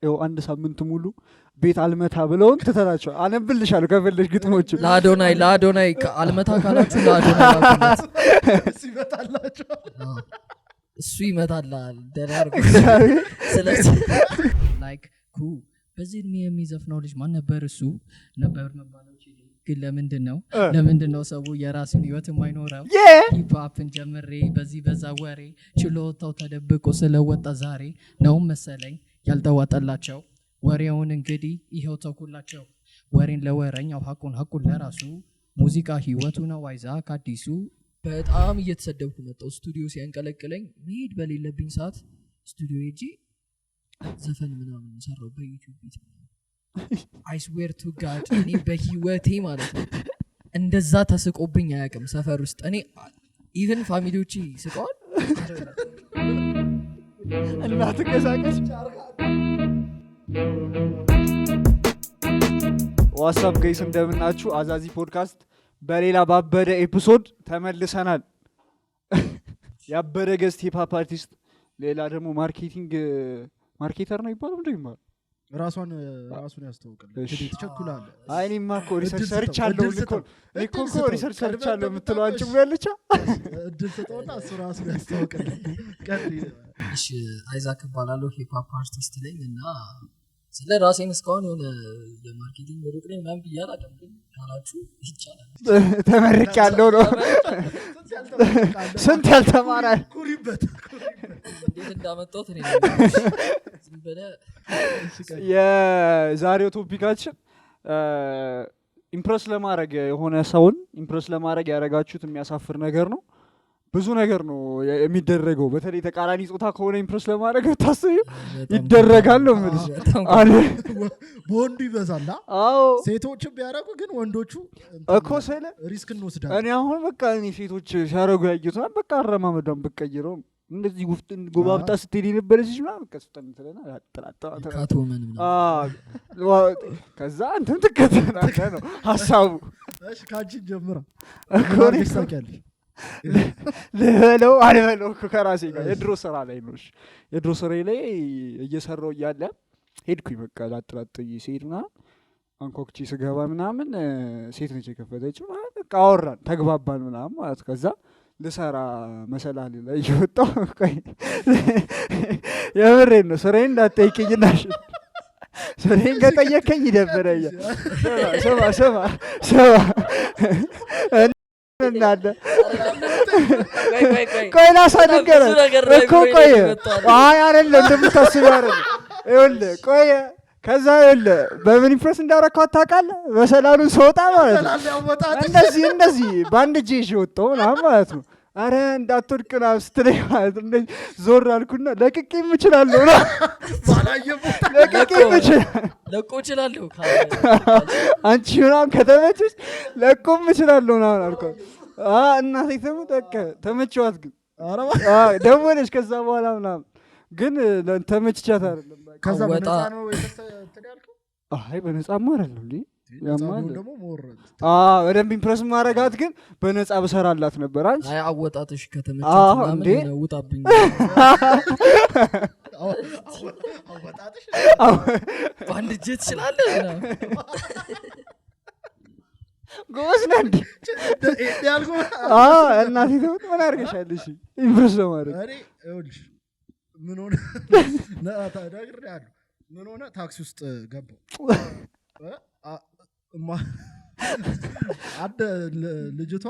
ይኸው አንድ ሳምንት ሙሉ ቤት አልመታ ብለውን ትተናቸው አነብልሻለሁ ከፈለሽ ግጥሞች ለአዶናይ አልመታ ካላችሁ ለአዶናይ ሲመታላችሁ እሱ ይመታላል ደራርጎ ስለዚህ ላይክ በዚህ እድሜ የሚዘፍነው ልጅ ማን ነበር እሱ ነበር መባለው ግን ለምንድነው ሰው የራሱን ህይወት የማይኖረው ሂፕሆፕን ጀምሬ በዚህ በዛ ወሬ ችሎታው ተደብቆ ስለወጣ ዛሬ ነው መሰለኝ ያልተዋጠላቸው ወሬውን እንግዲህ ይሄው ተኩላቸው ወሬን ለወረኛው ሐቁን ለራሱ ሙዚቃ ህይወቱ ነው አይዛክ አዲሱ በጣም እየተሰደብኩ መጣሁ ስቱዲዮ ሲያንቀለቅለኝ መሄድ በሌለብኝ ሰዓት ስቱዲዮ ሄጄ ዘፈን ምናምን ሰራው በዩቲዩብ ቢት I swear to God እኔ በህይወቴ ማለት ነው እንደዛ ተስቆብኝ አያውቅም ሰፈር ውስጥ እኔ ኢቭን ፋሚሊዎቼ ስቀዋል እና ተቀሳቀስ ዋትስአፕ ጋይስ እንደምናችሁ አዛዚ ፖድካስት በሌላ ባበደ ኤፒሶድ ተመልሰናል ያበደ ገስት ሂፕሆፕ አርቲስት ሌላ ደግሞ ማርኬተር ነው ይባላል እንዴ ይባላል ራሱን ያስተዋውቃል እንግዲህ ተቸኩላል አይኔማ እኮ ሪሰርች ሰርቻለሁ ሪሰርች ሰርቻለሁ የምትለው አንቺ ያለቻ እድል ተጠውና እሱ ራሱን ያስተዋውቃል እሺ አይዛክ ባላለው ሂፕሆፕ አርቲስት ነኝ እና ስለ ራሴን እስካሁን የሆነ የማርኬቲንግ ሩቅ ነኝ ምናምን ብያለሁ ግን ካላችሁ ይቻላል ተመርቄያለሁ ነው ስንት ያልተማረ ኩሪበት እንዴት እንዳመጣሁት እኔ የዛሬው ቶፒካችን ኢምፕረስ ለማድረግ የሆነ ሰውን ኢምፕረስ ለማድረግ ያደረጋችሁት የሚያሳፍር ነገር ነው ብዙ ነገር ነው የሚደረገው በተለይ ተቃራኒ ጾታ ከሆነ ኢምፕረስ ለማድረግ ታስዩ ይደረጋል ነው ማለት አለ ወንዱ ይበዛላ አዎ ሴቶችም ቢያረጉ ግን ወንዶቹ እኮ ሰለ ሪስክ እንወስዳለን እኔ አሁን በቃ እኔ ሴቶች ሲያረጉ ያዩት በቃ አረማመዳን በቀይረው እንደዚህ ጉፍጥን ጎባብጣ ስትሄድ ነበርሽ ምናምን ከስተን ስለና ያጠላጣው ካቶመን ከዛ አንተም ትከተናለህ ነው ሐሳቡ እሺ ካንቺ ጀምራ ኮሪስ ታውቂያለሽ ለለው አለለው ከራሴ ጋር የድሮ ስራ ላይ ነው የድሮ ስራ ላይ እየሰራው እያለ ሄድኩኝ በቃ ላጥላጥይ ሲሄድና አንኮክቺ ስገባ ምናምን ሴት ነች የከፈተችው በቃ አወራን ተግባባን ምናምን ማለት ከዛ ልሰራ መሰላል ላይ ይወጣው የምሬን ነው ስራዬን እንዳትጠይቂኝናሽ ስራዬን ከጠየቀኝ ይደብረኛ ሰማ እናደ ቆይ ላሳንገረ እኮ ቆይ አይ አይደለም እንደምታስቢው አይደለም ይኸውልህ ቆይ ከዛ ይኸውልህ በምን ኢምፕረስ እንዳረካው ታውቃለህ በሰላሉን ሰውጣ ማለት ነው እንደዚህ ባንድ እጄ ወጣው ማለት ነው አረ እንዳትወድቅና ስትለኝ ማለት እንደዚህ ዞር አልኩና ለቅቄም እችላለሁ ነው ለቅቄም እችላለሁ አንቺ ምናምን ከተመቸሽ ለቆም እችላለሁ ነው አልኩ እናቴ ተመቸዋት ግን ደወለች ከዛ በኋላ ምናምን ግን ተመችቻት አይደለም ከዛ በነፃ ነው የተያልከው አይ በነፃማ አይደለም እንዴ ያማል ደግሞ ሞረድ በደንብ ኢምፕረስ ማረጋት ግን በነፃ በሰራላት ነበር አንቺ አይ አወጣጥሽ ከተመቸት ምናምን ውጣብኝ አወጣጥሽ ባንድ ጀት ይችላልህ ጎስ ነንዲ ያልኩ እናቴ ተውት ምን አርገሻለሽ ኢምፕረስ ለማድረግ እኔ ይኸውልሽ ምን ሆነ ታዳግሬያለሁ ምን ሆነ ታክሲ ውስጥ ገባው አደ ልጅቷ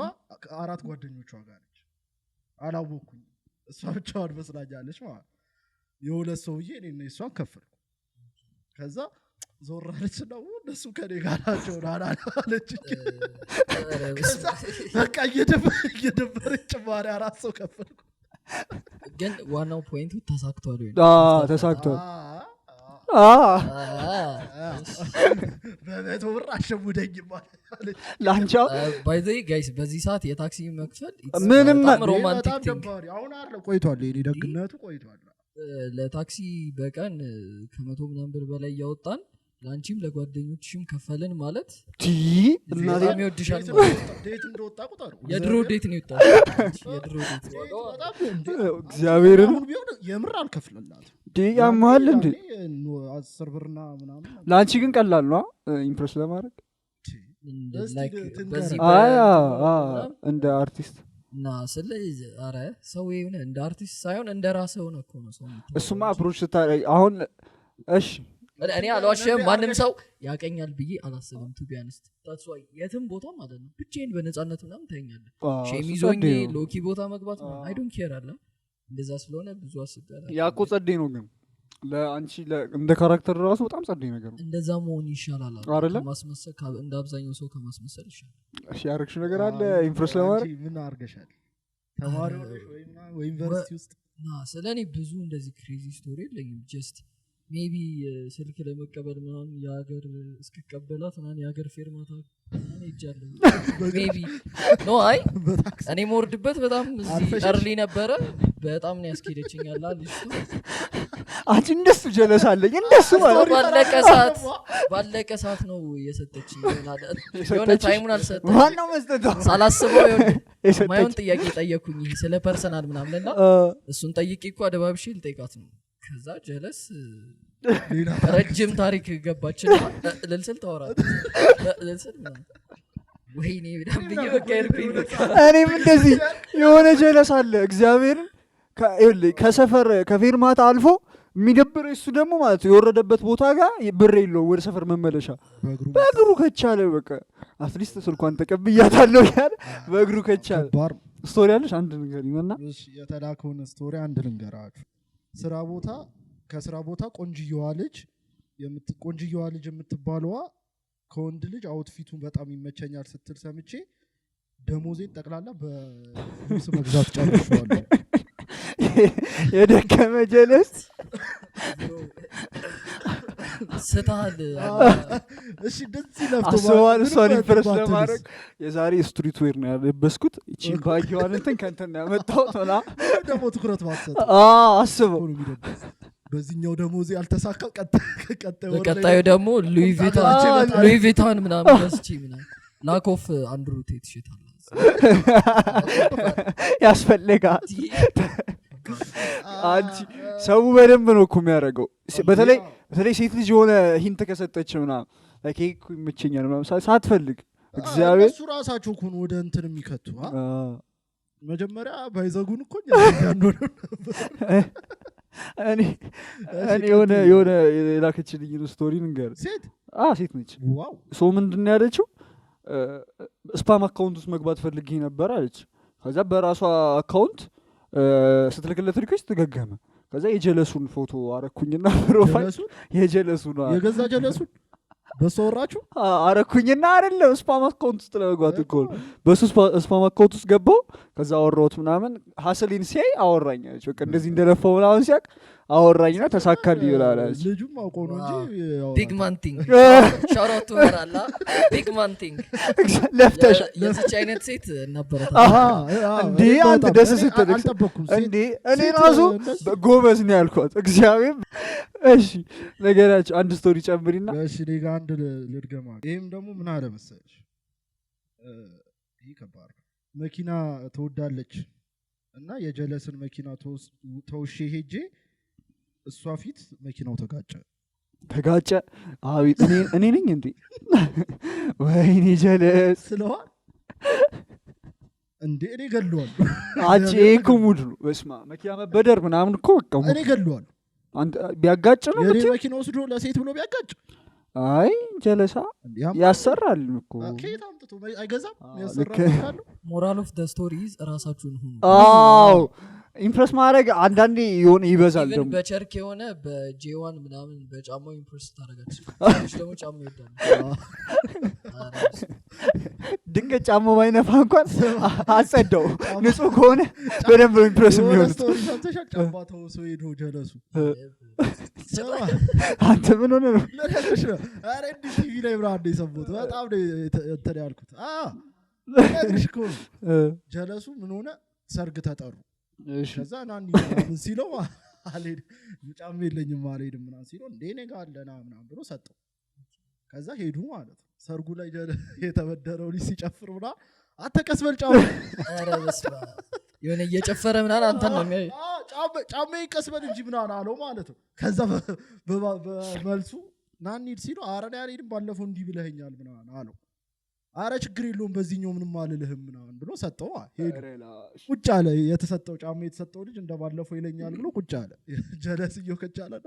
አራት ጓደኞቿ ጋር ነች አላወኩኝ እሷ ብቻዋን መስላኛለች ማለት የሁለት ሰውዬ እኔና እሷን ከፈልኩ ከዛ ዞራለች ነው እነሱ ከኔ ጋር ናቸው አላለች ከዛ በቃ እየደበረች ማሪ አራት ሰው ከፈልኩ ግን ዋናው ፖይንቱ ተሳክቷል ወይ ተሳክቷል በቤቱ ብር አሸሙደኝ ማለት ላንቻው ባይ ዘ ጋይስ በዚህ ሰዓት የታክሲ መክፈል ምንም ሮማንቲክ አሁን አለ ቆይቷል የኔ ደግነቱ ቆይቷል ለታክሲ በቀን ከ100 ምናምን ብር በላይ ያወጣን ላንቺም ለጓደኞችሽም ከፈልን ማለት እናቴ በጣም ይወድሻል ዴት እንደወጣ ቁጠሩ የድሮ ዴት ነው ይወጣ የድሮ ዴት እግዚአብሔርን ቢሆን የምር አልከፍልላት ያማል እንዴ 10 ብርና ምናምን ለአንቺ ግን ቀላል ነው ኢምፕረስ ለማድረግ እንደ አርቲስት እና ስለዚህ አረ ሰው ይሁን እንደ አርቲስት ሳይሆን እንደ ራስህ ሆነ እኮ ነው ሰው እሱማ አፕሮች ስታረግ አሁን እሺ እኔ አልዋሽም ማንም ሰው ያቀኛል ብዬ አላስብም ቱ ቢያንስት ታትስ ዋይ የትም ቦታ ማለት ነው ብቻዬን በነፃነት ምናምን ታኛለህ ሼሚዞኝ ሎኪ ቦታ መግባት አይ ዶንት ኬር አለ እንደዛ ስለሆነ ብዙ አስቤያለሁ ያቆ ጸዴ ነው ግን ለአንቺ እንደ ካራክተር ራሱ በጣም ጸዴ ነገር ነው እንደዛ መሆን ይሻላል ከማስመሰል እንደ አብዛኛው ሰው ከማስመሰል ይሻላል እሺ ያረክሽ ነገር አለ ኢምፕረስ ለማድረግ ምን አርገሻል ተማሪ ሆነሽ ወይ ዩኒቨርሲቲ ውስጥ ስለኔ ብዙ እንደዚህ ክሬዚ ስቶሪ የለኝም ጀስት ሜቢ ስልክ ለመቀበል ምናምን የሀገር እስክቀበላት ምናምን የሀገር ፌርማታ ይጃለሁ ሜቢ ኖ አይ እኔ ሞርድበት በጣም እርሊ ነበረ በጣም ነው ያስኬደችኛል ልጅቱ አንቺ እንደሱ ጀለሳለኝ እንደሱ ባለቀ ሰዓት ነው የሰጠችኝ የሆነ ታይሙን አልሰጠችም ማነው መስጠቷ ሳላስበው ማየውን ጥያቄ ጠየኩኝ ስለ ፐርሰናል ምናምንና እሱን ጠይቄ እኮ አደባብሼ ልጠይቃት ነው ከዛ ጀለስ ረጅም ታሪክ ገባችን ልልስል ታወራለች ልልስል ወይኔ በጣም ብዬ ወቀርኩኝ እኔም እንደዚህ የሆነ ጀለስ አለ እግዚአብሔርን ከሰፈር ከፌርማታ አልፎ የሚደብረው እሱ ደግሞ ማለት የወረደበት ቦታ ጋር ብር የለው ወደ ሰፈር መመለሻ በእግሩ ከቻለ በቃ አትሊስት ስልኳን ተቀብያታለሁ ያለ በእግሩ ከቻለ ስቶሪ አለሽ አንድ ነገር ይመና የተላከውን ስቶሪ አንድ ልንገራችሁ ከስራ ቦታ ቆንጅየዋ ልጅ የምትባለዋ ከወንድ ልጅ አውትፊቱን በጣም ይመቸኛል ስትል ሰምቼ ደሞዜን ጠቅላላ በልብስ መግዛት ጨርሼዋለሁ የደከመ ጀለስ ስታል እሺ እንደዚህ ለፍቶ አስዋል እሷን ኢምፕረስ ለማድረግ የዛሬ ስትሪት ዌር ነው ያለበስኩት እቺን ባጊዋን እንትን ከንተና ያመጣው ቶላ ደግሞ ትኩረት ማሰጥ አስበው በዚህኛው ደሞዜ አልተሳካው ቀጣዩ ደግሞ ሉዊ ቪታን ምናምን መስጪ ምናምን ላኮፍ አንድሩ ቴት ሽታል ያስፈልጋል አንቺ ሰው በደንብ ነው እኮ የሚያደርገው በተለይ ሴት ልጅ የሆነ ሂንት ከሰጠችው ምናምን ላይክ እኮ ይመቸኛል ምናምን ሳትፈልግ እግዚአብሔር እሱ ራሳቸው እኮ ወደ እንትን የሚከቱ መጀመሪያ ባይዘጉን እኮ እኔ የሆነ የላከችልኝ ስቶሪ ንገር ሴት ነች ሰው ምንድን ነው ያለችው ስፓም አካውንት ውስጥ መግባት ፈልጌ ነበር አለች ከዛ በራሷ አካውንት ስትልክለት ሪኩዌስት ተገገመ ከዛ የጀለሱን ፎቶ አረኩኝና ፕሮፋይል የጀለሱን የገዛ ጀለሱን በሰውራችሁ አረኩኝና አይደለም ስፓም አካውንት ውስጥ ለመግባት እኮ በሱ ስፓም አካውንት ውስጥ ገባው ከዛ አወራሁት ምናምን ሀሰሊን ሲያይ አወራኛለች በቃ እንደዚህ እንደለፈው ምናምን ሲያቅ አወራኝና ተሳካልኝ ይላልሽ ልጁም አውቀው ነው እንጂ ቢግ ማንቲንግ ሻውት ወራላ ቢግ ማንቲንግ ለፍተሽ የዚች አይነት ሴት ነበር እንዴ አንተ ደስ ስትል እንዴ እኔ ራሱ ጎበዝ ነው ያልኳት እግዚአብሔር እሺ ነገራችሁ አንድ ስቶሪ ጨምሪና እሺ ሌጋ አንድ ልድገማ ይሄም ደግሞ ምን አለ መሰለሽ ይሄ ከባድ መኪና ተወዳለች እና የጀለስን መኪና ተውሼ ሄጄ እሷ ፊት መኪናው ተጋጨ አቤት እኔ ነኝ እንዴ ወይኔ ጀለስ ስለዋ እንዴ እኔ ገለዋል አጭ ኩሙድ ነው በስማ መኪና መበደር ምናምን እኮ በቃ እኔ ገለዋል አንተ ቢያጋጭ ነው የኔ መኪና ወስዶ ለሴት ብሎ ቢያጋጭ አይ ጀለሳ ያሰራል እኮ ከየት አምጥቶ አይገዛም ያሰራል ሞራል ኦፍ ዘ ስቶሪዝ ራሳችሁን ሁኑ አው ኢምፕረስ ማድረግ አንዳንዴ የሆነ ይበዛል ደግሞ በቸርክ የሆነ በጄዋን ምናምን በጫማው ኢምፕረስ ታደርጋለች ደግሞ ጫማው ይወዳል ድንገት ጫማው ባይነፋ እንኳን አጸደው ንጹህ ከሆነ በደንብ ኢምፕረስ የሚሆነው ጫማ ተውሶ ሄዶ ጀለሱ አንተ ምን ሆነ ነው አረ ቲቪ ላይ ብራንድ የሰሙት በጣም እንትን ያልኩት ጀለሱ ምን ሆነ ሰርግ ተጠሩ ከዛ ናኒ ምን ሲለው አልሄድ ጫማ የለኝም አልሄድም ምናምን ሲለው እንዴ እኔ ጋር አለና ምናምን ብሎ ሰጠው ከዛ ሄዱ ማለት ነው ሰርጉ ላይ የተበደረው ልጅ ሲጨፍር ብላ አተቀስበል ጫው ኧረ በስመ አብ የሆነ እየጨፈረ ምናምን አንተን ነው የሚያይ ጫማ ይቀስበል እንጂ ምናምን አለው ማለት ነው ከዛ በመልሱ ናኒድ ሲሉ አረዳ ያሬድም ባለፈው እንዲህ ብለኸኛል ምናምን አለው አረ ችግር የለውም በዚህኛው ምንም አልልህም ምናምን ብሎ ሰጠው ሄዱ ቁጭ አለ የተሰጠው ጫማ የተሰጠው ልጅ እንደባለፈው ይለኛል ብሎ ቁጭ አለ ጀለስዮ ከቻለና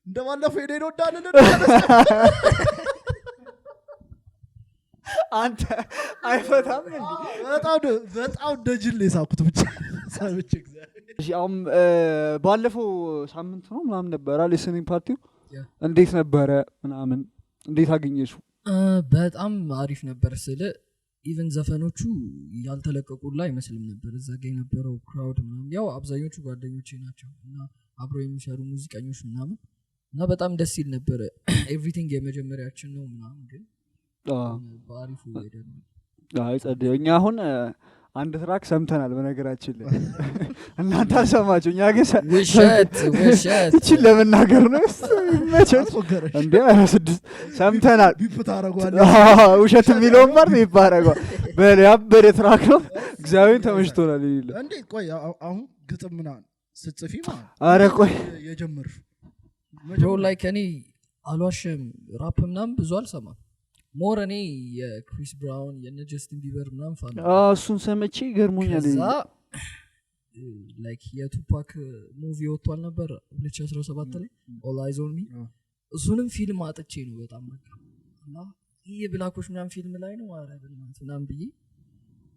እንደባለፈው ሄዶ እንዳለለ አንተ አይፈታም እንዴ በጣም ደጅል የሳኩት ብቻ ሳብች እግዚአብሔር እሺ አሁን ባለፈው ሳምንት ነው ምናምን ነበር ሊስኒንግ ፓርቲው እንዴት ነበረ ምናምን እንዴት አገኘሽው በጣም አሪፍ ነበር ስለ ኢቨን ዘፈኖቹ ያልተለቀቁላ አይመስልም ነበር እዛ ጋር የነበረው ክራውድ ምናምን ያው አብዛኞቹ ጓደኞቼ ናቸው እና አብረው የሚሰሩ ሙዚቀኞች ምናምን እና በጣም ደስ ይል ነበር ኤቭሪቲንግ የመጀመሪያችን ነው ምናምን ግን በአሪፉ ሄደን አይ ጸደይ እኛ አሁን አንድ ትራክ ሰምተናል በነገራችን ላይ እናንተ አልሰማችሁ እኛ ግን ውሸት እቺ ለመናገር ነው መቼም እንዴ 6 ሰምተናል ቢፍታ አረጋለ ውሸት የሚለውን ማለት ይባረጋው በያበደ ትራክ ነው እግዚአብሔር ተመሽቶናል ይላል እንዴ ቆይ አሁን ግጥም ምናምን ስትጽፊ ማለት አረ ቆይ የጀመርሽ ብሮ ላይክ እኔ አልዋሽም ራፕ ምናምን ብዙ አልሰማም ሞር እኔ የክሪስ ብራውን የነ ጀስቲን ቢበር ምናምን ፋን እሱን ሰምቼ ገርሞኛል ከዛ ላይክ የቱፓክ ሙቪ ወጥቷል ነበር 2017 ላይ ኦል አይዝ ኦን ሚ እሱንም ፊልም አጥቼ ነው በጣም በቃ እና ይሄ ብላኮች ምናምን ፊልም ላይ ነው አረጋግጥ ምናምን ብዬ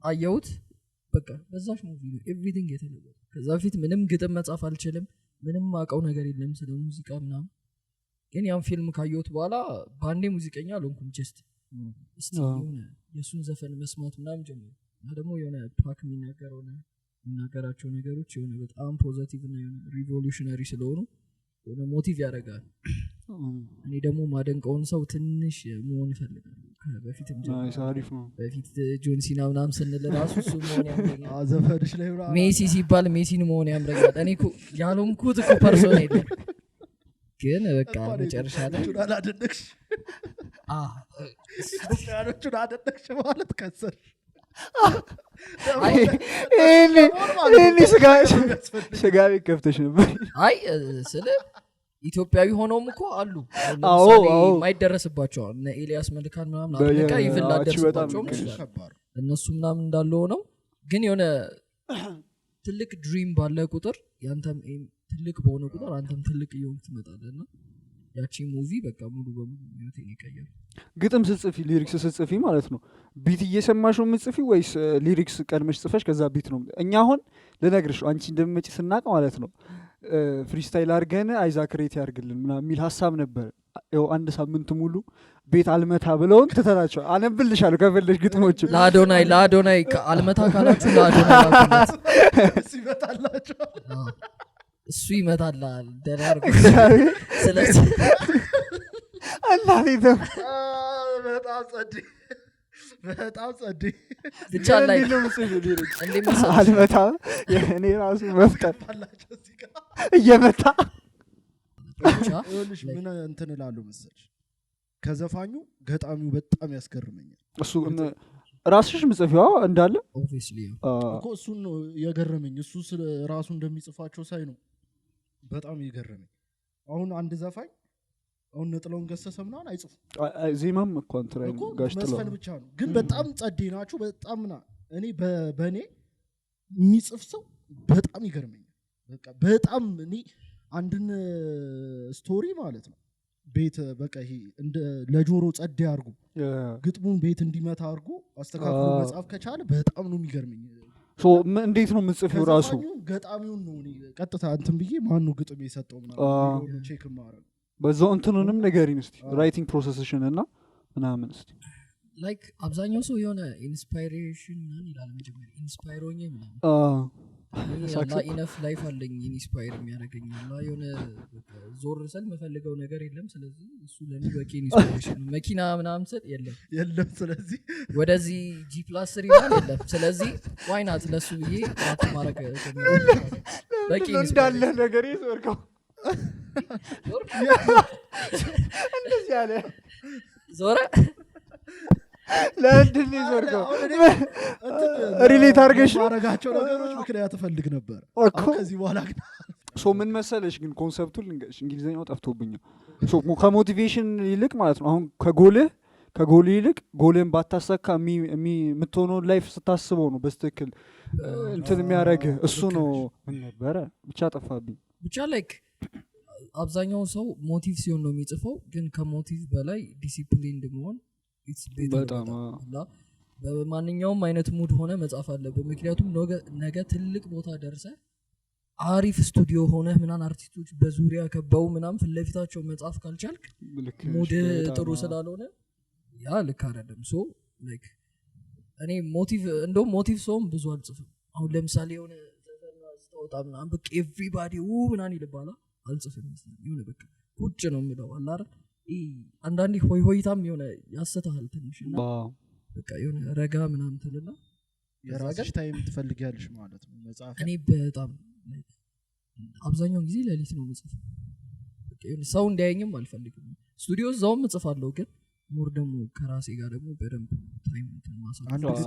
አየሁት በቃ በዛሽ ሙቪ ነው ኤቭሪቲንግ የተለወጠ ከዛ በፊት ምንም ግጥም መጻፍ አልችልም ምንም አውቀው ነገር የለም ስለ ሙዚቃ ምናምን ግን ያን ፊልም ካየሁት በኋላ ባንዴ ሙዚቀኛ አልሆንኩም ጀስት እስቲ የሆነ የሱን ዘፈን መስማት ምናምን ጀመርኩ እና ደግሞ የሆነ ፓክ የሚናገራቸው ነገሮች የሆነ በጣም ፖዚቲቭ እና የሆነ ሪቮሉሽነሪ ስለሆኑ የሆነ ሞቲቭ ያደርጋል እኔ ደግሞ ማደንቀውን ሰው ትንሽ መሆን ይፈልጋል በፊትም አሪፍ ነው በፊት ጆን ሲና ምናምን ስንል ራሱ እሱ መሆን ያምረኛል ዘፈንሽ ላይ ሜሲ ሲባል ሜሲን መሆን ያምረኛል እኔ እኮ ያልሆንኩት እኮ ፐርሶን የለም ግን በቃ መጨረሻ ላይ አላደነቅሽ ያኖቹን አደነቅሽ ማለት ከሰር እኔ ስጋ ቤት ከፍተሽ ነበር አይ ስለ ኢትዮጵያዊ ሆነውም እኮ አሉ የማይደረስባቸው እነ ኤልያስ መልካን ምናምን አለቃ ይፈላደርስባቸውም እነሱ ምናምን እንዳለ ሆነው ግን የሆነ ትልቅ ድሪም ባለ ቁጥር ያንተም ትልቅ በሆነ ቁጥር አንተም ትልቅ እየሆንክ ትመጣለህና ያቺ ሙቪ በቃ ሙሉ በሙሉ ህይወቴን ይቀየራል ግጥም ስትጽፊ ሊሪክስ ስትጽፊ ማለት ነው ቢት እየሰማሽ ነው የምትጽፊ ወይስ ሊሪክስ ቀድመሽ ጽፈሽ ከዛ ቢት ነው እኛ አሁን ልነግርሽ አንቺ እንደምመጪ ስናቅ ማለት ነው ፍሪስታይል አድርገን አይዛክ ሬት ያርግልን ምናምን የሚል ሀሳብ ነበር ያው አንድ ሳምንት ሙሉ ቤት አልመታ ብለውን ትተናቸው አነብልሻለሁ ከፈለሽ ግጥሞቹ ለአዶናይ አልመታ ካላችሁ ለአዶናይ ሲመታላችሁ እሱ ይመታላል ደራርጉ ስለዚህ አላህ በጣም ጸዴ ብቻ ላይ አልመታ እኔ ራሱ መፍጠር እየመታ ይኸውልሽ ምን እንትን እላለሁ መሰለሽ ከዘፋኙ ገጣሚው በጣም ያስገርመኛል እሱ ራስሽ ምጽፊዋ እንዳለ ኦብቪስሊ እኮ እሱን ነው የገረመኝ እሱ ራሱ እንደሚጽፋቸው ሳይ ነው በጣም የገረመኝ አሁን አንድ ዘፋኝ አሁን ነጥለውን ገሰሰ ምናምን አይጽፍ ዜማም እኮ አንትራይ ጋሽ ጥለው መስፈን ብቻ ነው ግን በጣም ጸዴ ናቸው በጣም እኔ በኔ የሚጽፍ ሰው በጣም ይገርመኛል በቃ በጣም እኔ አንድን ስቶሪ ማለት ነው ቤት በቃ ይሄ እንደ ለጆሮ ጸዴ አድርጎ ግጥሙን ቤት እንዲመታ አድርጎ አስተካክሎ መጻፍ ከቻለ በጣም ነው የሚገርመኝ እንዴት ነው የምጽፊው ራሱ ገጣሚውን ነው ቀጥታ እንትን ብዬ ማን ነው ግጥም የሰጠው ምናምን ቼክ ማድረግ በዛው እንትኑንም ንገሪን እስቲ ራይቲንግ ፕሮሰስሽን እና ምናምን እስቲ ላይክ አብዛኛው ሰው የሆነ ኢንስፓይሬሽን ምናምን ይላል መጀመሪያ ኢንስፓይር ሆኜ ምናምን ያላ ኢነፍ ላይፍ አለኝ ኢንስፓየር የሚያደርገኝ እና የሆነ ዞር ስል መፈልገው ነገር የለም ስለዚህ እሱ ለኔ በቂ ኢንስፓይሬሽን መኪና ምናምን ስል የለም ስለዚህ ወደዚህ G+3 ምናምን የለም ስለዚህ ዋይ ናት ለሱ ብዬ ማረግ በቂ እንዳለ ነገር ይዞርከው እንደዚህ ያለ ዞረ ለምንድን ነው የዞርከው? ሪሌት አድርገሽ ማረጋቸው ነገሮች ምክንያት እፈልግ ነበር ከዚህ በኋላ ግን ምን መሰለሽ ግን ኮንሰፕቱን ልንገርሽ እንግሊዘኛው ጠፍቶብኛል ከሞቲቬሽን ይልቅ ማለት ነው አሁን ከጎል ይልቅ ጎልን ባታሳካ የምትሆነው ላይፍ ስታስበው ነው በስትክክል እንትን የሚያደርግ እሱ ነው ምን ነበረ ብቻ ጠፋብኝ ብቻ ላይክ አብዛኛው ሰው ሞቲቭ ሲሆን ነው የሚጽፈው ግን ከሞቲቭ በላይ ዲሲፕሊንድ መሆን በጣም በማንኛውም አይነት ሙድ ሆነ መጻፍ አለበት ምክንያቱም ነገ ትልቅ ቦታ ደርሰ አሪፍ ስቱዲዮ ሆነ ምናምን አርቲስቶች በዙሪያ ከበው ምናምን ፍለፊታቸው መጻፍ ካልቻልክ ሙድ ጥሩ ስላልሆነ ያ ልክ አይደለም ሶ ላይክ እኔ ሞቲቭ ሰውም ብዙ አልጽፍም አሁን ለምሳሌ የሆነ ዘፈና ስታወጣ ምናምን በቃ ኤቭሪባዲ ምናምን ይልባላ አልጽፍም የሆነ በቃ ቁጭ ነው የሚለው አለ አይደል አንዳንዴ ሆይታም የሆነ ያስተታል ትንሽና በቃ የሆነ ረጋ ምናምን ትልና የራስሽ ታይም ትፈልጊያለሽ ማለት ነው መጽሐፍ እኔ በጣም አብዛኛውን ጊዜ ሌሊት ነው የምጽፈው በቃ የሆነ ሰው እንዲያየኝም አልፈልግም ስቱዲዮ እዛውም እጽፋለሁ ግን ሞር ደግሞ ከራሴ ጋር ደግሞ በደንብ ታይም ማሳለፍ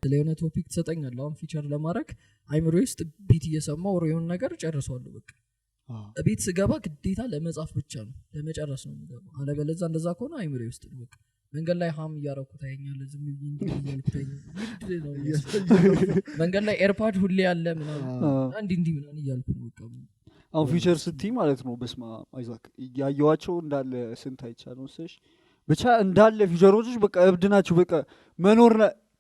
ስለሆነ ቶፒክ ትሰጠኛለህ አሁን ፊቸር ለማድረግ አይምሮ ውስጥ ቢት እየሰማው የሆነ ነገር ጨርሰዋለሁ በቃ ቤት ስገባ ግዴታ ለመጻፍ ብቻ ነው ለመጨረስ ነው የምገባው አለበለዚያ እንደዛ ከሆነ አይምሮ ውስጥ ነው በቃ መንገድ ላይ ሃም እያረኩት ታየኛለህ ዝም ብዬ መንገድ ላይ ኤርፓድ ሁሌ ያለ ምናምን እንዲህ ምናምን እያልኩ ነው በቃ አሁን ፊቸር ስትይ ማለት ነው በስማ አይዛክ ያየዋቸው እንዳለ ስንት አይቻለው ሰሽ ብቻ እንዳለ ፊቸሮች በቃ እብድ ናቸው በቃ መኖር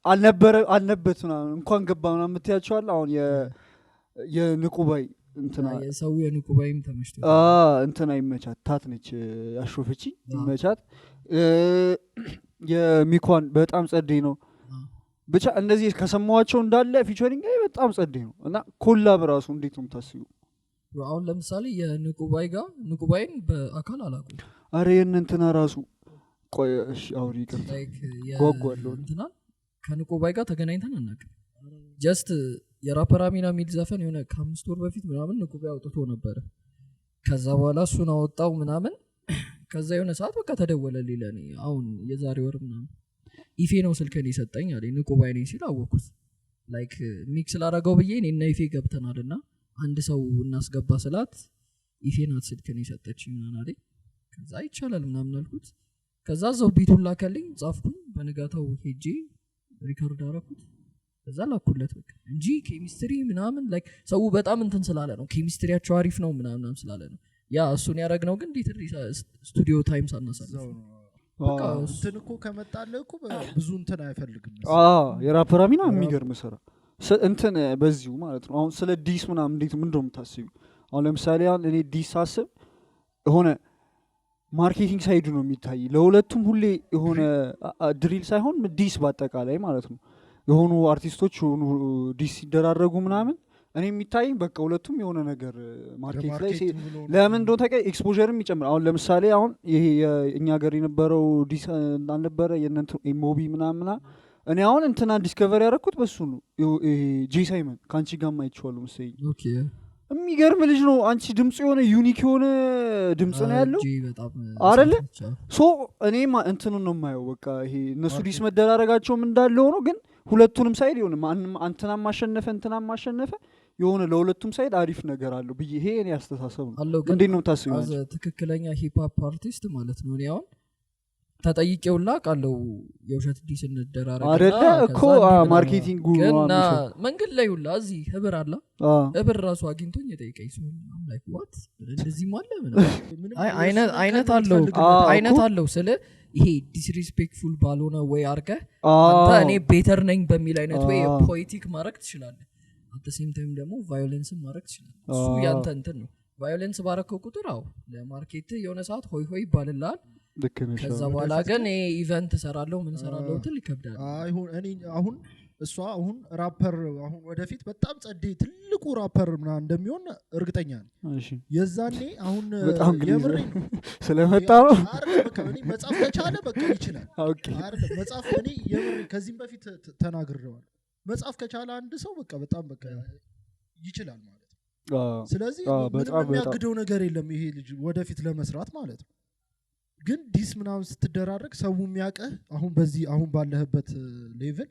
አልነበረት ምናምን እንኳን ገባ ምናምን የምትያቸዋል አሁን የንቁባይ እንትና የሰው የንቁባይም ተመሽቶ እንትና ይመቻት ታት ነች ያሾፈች ይመቻት የሚኳን በጣም ጸደይ ነው ብቻ እንደዚህ ከሰማዋቸው እንዳለ ፊቸሪንግ በጣም ጸደይ ነው እና ኮላብ ራሱ እንዴት ነው የምታስቢው አሁን ለምሳሌ የንቁባይ ጋር ንቁባይን በአካል አላውቅም አረ የእንትና ራሱ ቆይ እሺ አውሪ ይቀርታ ጓጓለሁ እንትና ከንቁባይ ጋር ተገናኝተን አናውቅም ጀስት የራፐር አሚና ሚል ዘፈን የሆነ ከ5 ወር በፊት ምናምን ንቁባይ አውጥቶ ነበር ከዛ በኋላ እሱን አወጣው ምናምን ከዛ የሆነ ሰዓት በቃ ተደወለልኝ ለኔ አሁን የዛሬ ወር ምናምን ኢፌ ነው ስልከን ይሰጠኝ አለኝ ንቁባይ ነኝ ሲል አወኩት ላይክ ሚክስ ላረጋው ብዬ እኔና ኢፌ ገብተናልና አንድ ሰው እናስገባ ስላት ኢፌ ናት ስልከን ይሰጠችኝ ምናምን አለኝ ከዛ ይቻላል ምናምን አልኩት ከዛ ዘው ቢቱን ላከልኝ ጻፍኩኝ በንጋታው ሄጄ ሪከርድ አረኩት ከዛ ላኩለት በቃ እንጂ ኬሚስትሪ ምናምን ላይክ ሰው በጣም እንትን ስላለ ነው ኬሚስትሪያቸው አሪፍ ነው ምናምን ስላለ ነው ያ እሱን ያረግነው ግን ዲት ስቱዲዮ ታይም ሳናሳልፍ በቃ እንትን እኮ ከመጣለ እኮ ብዙ እንትን አይፈልግም የራፐር አሚና የሚገርም ስራ እንትን በዚሁ ማለት ነው አሁን ስለ ዲስ ምናምን እንዴት ምንድነው የምታስቢው አሁን ለምሳሌ አሁን እኔ ዲስ ሳስብ ሆነ ማርኬቲንግ ሳይዱ ነው የሚታይ ለሁለቱም ሁሌ የሆነ ድሪል ሳይሆን ዲስ በአጠቃላይ ማለት ነው የሆኑ አርቲስቶች የሆኑ ዲስ ሲደራረጉ ምናምን እኔ የሚታየኝ በቃ ሁለቱም የሆነ ነገር ማርኬት ላይ ለምን እንደሆነ ታውቂ ኤክስፖዠርም ይጨምራል አሁን ለምሳሌ አሁን ይሄ የእኛ ሀገር የነበረው ዲስ እንዳልነበረ የእነንቱ ኤሞቢ ምናምና እኔ አሁን እንትና ዲስከቨር ያደረኩት በሱ ነው ጄ ሳይመን ከአንቺ ጋር ማይችዋሉ መሰለኝ የሚገርም ልጅ ነው አንቺ ድምጽ የሆነ ዩኒክ የሆነ ድምጽ ነው ያለው አይደለ ሶ እኔ እንትኑን ነው የማየው በቃ ይሄ እነሱ ዲስ መደራረጋቸውም እንዳለ ሆኖ ግን ሁለቱንም ሳይድ የሆነ አንተናም ማሸነፈ የሆነ ለሁለቱም ሳይድ አሪፍ ነገር አለው ብዬ ይሄ እኔ አስተሳሰብ ነው እንዴት ነው የምታስቢው ትክክለኛ ሂፕ ሆፕ አርቲስት ማለት ነው እኔ አሁን ተጠይቄውላ ቃለው የውሸት ዲስ እንደራረገና አይደለ እኮ ማርኬቲንግ እና መንገድ ላይ ሁላ እዚህ ህብር አለ ህብር ራሱ አግኝቶኝ የጠይቀኝ ሰው ላይክ ዋት እንደዚህ ማለት ምን አይነት አለው ስለ ይሄ ዲስሪስፔክትፉል ባልሆነ ወይ አርገ አንተ እኔ ቤተር ነኝ በሚል አይነት ወይ ፖኤቲክ ማድረግ ትችላለህ አት ሴም ታይም ደግሞ ቫዮለንስም ማድረግ ትችላለህ እሱ ያንተ እንትን ነው ቫዮለንስ ባረከው ቁጥር አው ለማርኬት የሆነ ሰዓት ሆይ ይባልላል ከዛ በኋላ ግን ኢቨንት ሰራለው ምን ሰራለው ትል ይከብዳል አይሁን እኔ አሁን እሷ አሁን ራፐር አሁን ወደፊት በጣም ጸዴ ትልቁ ራፐር ምናምን እንደሚሆን እርግጠኛ ነኝ እሺ የዛኔ አሁን የምር ስለመጣ ነው በቃ እኔ መጻፍ ከቻለ በቃ ይችላል አይደል መጻፍ እኔ የምር ከዚህም በፊት ተናግሬዋለሁ መጻፍ ከቻለ አንድ ሰው በቃ በጣም በቃ ይችላል ማለት ነው ስለዚህ ምንም የሚያግደው ነገር የለም ይሄ ልጅ ወደፊት ለመስራት ማለት ነው ግን ዲስ ምናምን ስትደራረግ ሰው የሚያቀህ አሁን ባለህበት ሌቭል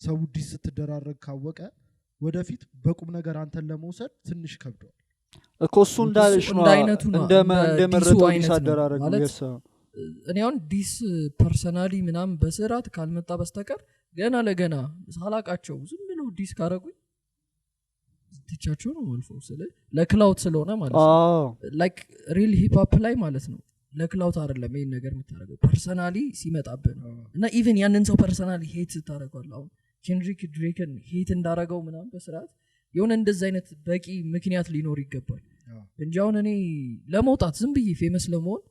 ሰው ዲስ ስትደራረግ ካወቀ ወደፊት በቁም ነገር አንተን ለመውሰድ ትንሽ ከብዷል እኮ እሱ እንዳልሽ ነው እንደመረጠው ዲስ አደራረግ ነው እኔ አሁን ዲስ ፐርሰናሊ ምናምን በስርዓት ካልመጣ በስተቀር ገና ለገና ሳላቃቸው ዝም ብለው ዲስ ካረጉኝ ትቻቸው ነው ማልፈው ለክላውድ ስለሆነ ማለት ነው ላይክ ሪል ሂፕ ሆፕ ላይ ማለት ነው ለክላውድ አይደለም ይሄን ነገር የምታረገው ፐርሰናሊ ሲመጣብህ እና ኢቭን ያንን ሰው ፐርሰናሊ ሄት ታረጋለህ አሁን ኬንድሪክ ድሬክን ሄት እንዳረገው ምናምን በስርዓት የሆነ እንደዚህ አይነት በቂ ምክንያት ሊኖር ይገባል እንጂ አሁን እኔ ለመውጣት ዝም ብዬ ፌመስ ለመሆን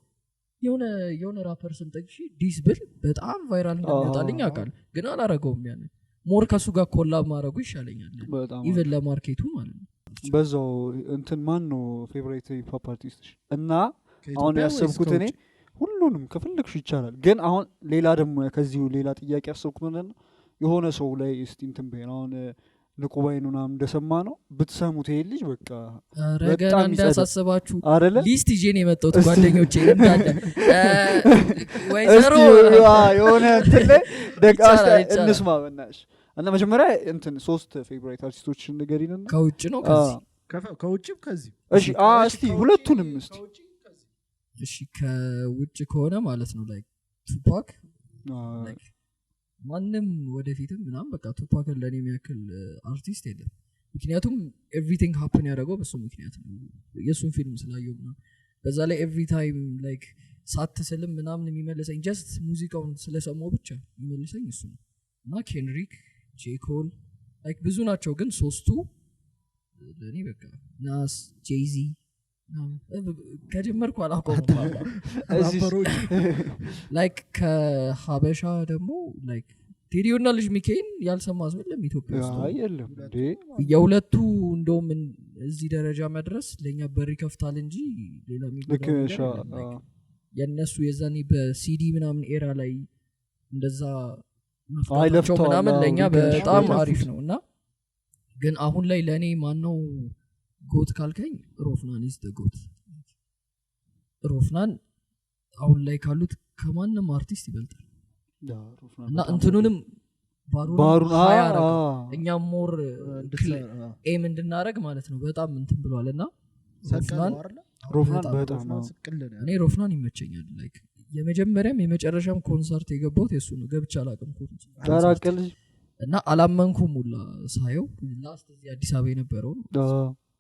የሆነ ራፐር ስንጠቅሽ ዲስ ብል በጣም ቫይራል እንደሚወጣልኝ አውቃል ግን አላረገውም ያንን ሞር ከሱ ጋር ኮላብ ማድረጉ ይሻለኛል ኢቭን ለማርኬቱ ማለት ነው በዛው እንትን ማን ነው ፌቨራይት ሂፕ አርቲስትሽ እና አሁን ያሰብኩት እኔ ሁሉንም ከፈለግሽ ይቻላል ግን አሁን ሌላ ደግሞ ከዚሁ ሌላ ጥያቄ ያሰብኩት ነው የሆነ ሰው ላይ እስቲ እንትን በይ አሁን ንቁባይኑና እንደሰማ ነው ብትሰሙት ይሄ ልጅ በቃ በጣም እንዳሳስባችሁ ሊስት ይዤን የመጣሁት ጓደኞቼ እንዳለ ወይዘሮ የሆነ እንትን ላይ ደቃስ እንስማ በእናትሽ እና መጀመሪያ እንትን 3 ፌቨራይት አርቲስቶችን ንገሪንና ከውጭ ነው ከውጭም ከዚህ እሺ እስቲ ሁለቱንም እስቲ እሺ ከውጭ ከሆነ ማለት ነው ላይክ ቱፓክ ማንም ወደፊትም ምናምን በቃ ቱፓክን ለኔ የሚያክል አርቲስት የለም ምክንያቱም ኤቭሪቲንግ ሃፕን ያደረገው በሱ ምክንያት ነው የሱን ፊልም ስላየው ምናምን በዛ ላይ ኤቭሪ ታይም ላይክ ሳትስልም ምናምን የሚመልሰኝ ጀስት ሙዚቃውን ስለሰማው ብቻ የሚመልሰኝ እሱ ነው እና ኬንድሪክ ጄኮል ላይክ ብዙ ናቸው ግን 3ቱ ለኔ በቃ ናስ ጄዚ ከጀመርኩ አላቆምም ላይክ ከሀበሻ ደግሞ ላይክ ቴዲዮና ልጅ ሚካኤል ያልሰማ ሰው የለም ኢትዮጵያ ውስጥ አይደለም እንዴ የሁለቱ እንደውም እዚህ ደረጃ መድረስ ለኛ በር ይከፍታል እንጂ ሌላ የሚጎዳ የነሱ የዛኔ በሲዲ ምናምን ኤራ ላይ እንደዛ መፍታቸው ምናምን ለኛ በጣም አሪፍ ነው እና ግን አሁን ላይ ለኔ ማነው ጎት ካልከኝ ሮፍናን is the goat ሮፍናን አሁን ላይ ካሉት ከማንም አርቲስት ይበልጣል እና እንትኑንም ባሩን እኛም ሞር ኤም እንድናረግ ማለት ነው በጣም እንትን ብሏልና ሮፍናን በጣም እኔ ሮፍናን ይመቸኛል ላይክ የመጀመሪያም የመጨረሻም ኮንሰርት የገባሁት የሱ ነው ገብቻ አላቅም ታራቀል እና አላመንኩም ሁላ ሳየው ላስት እዚህ አዲስ አበባ የነበረው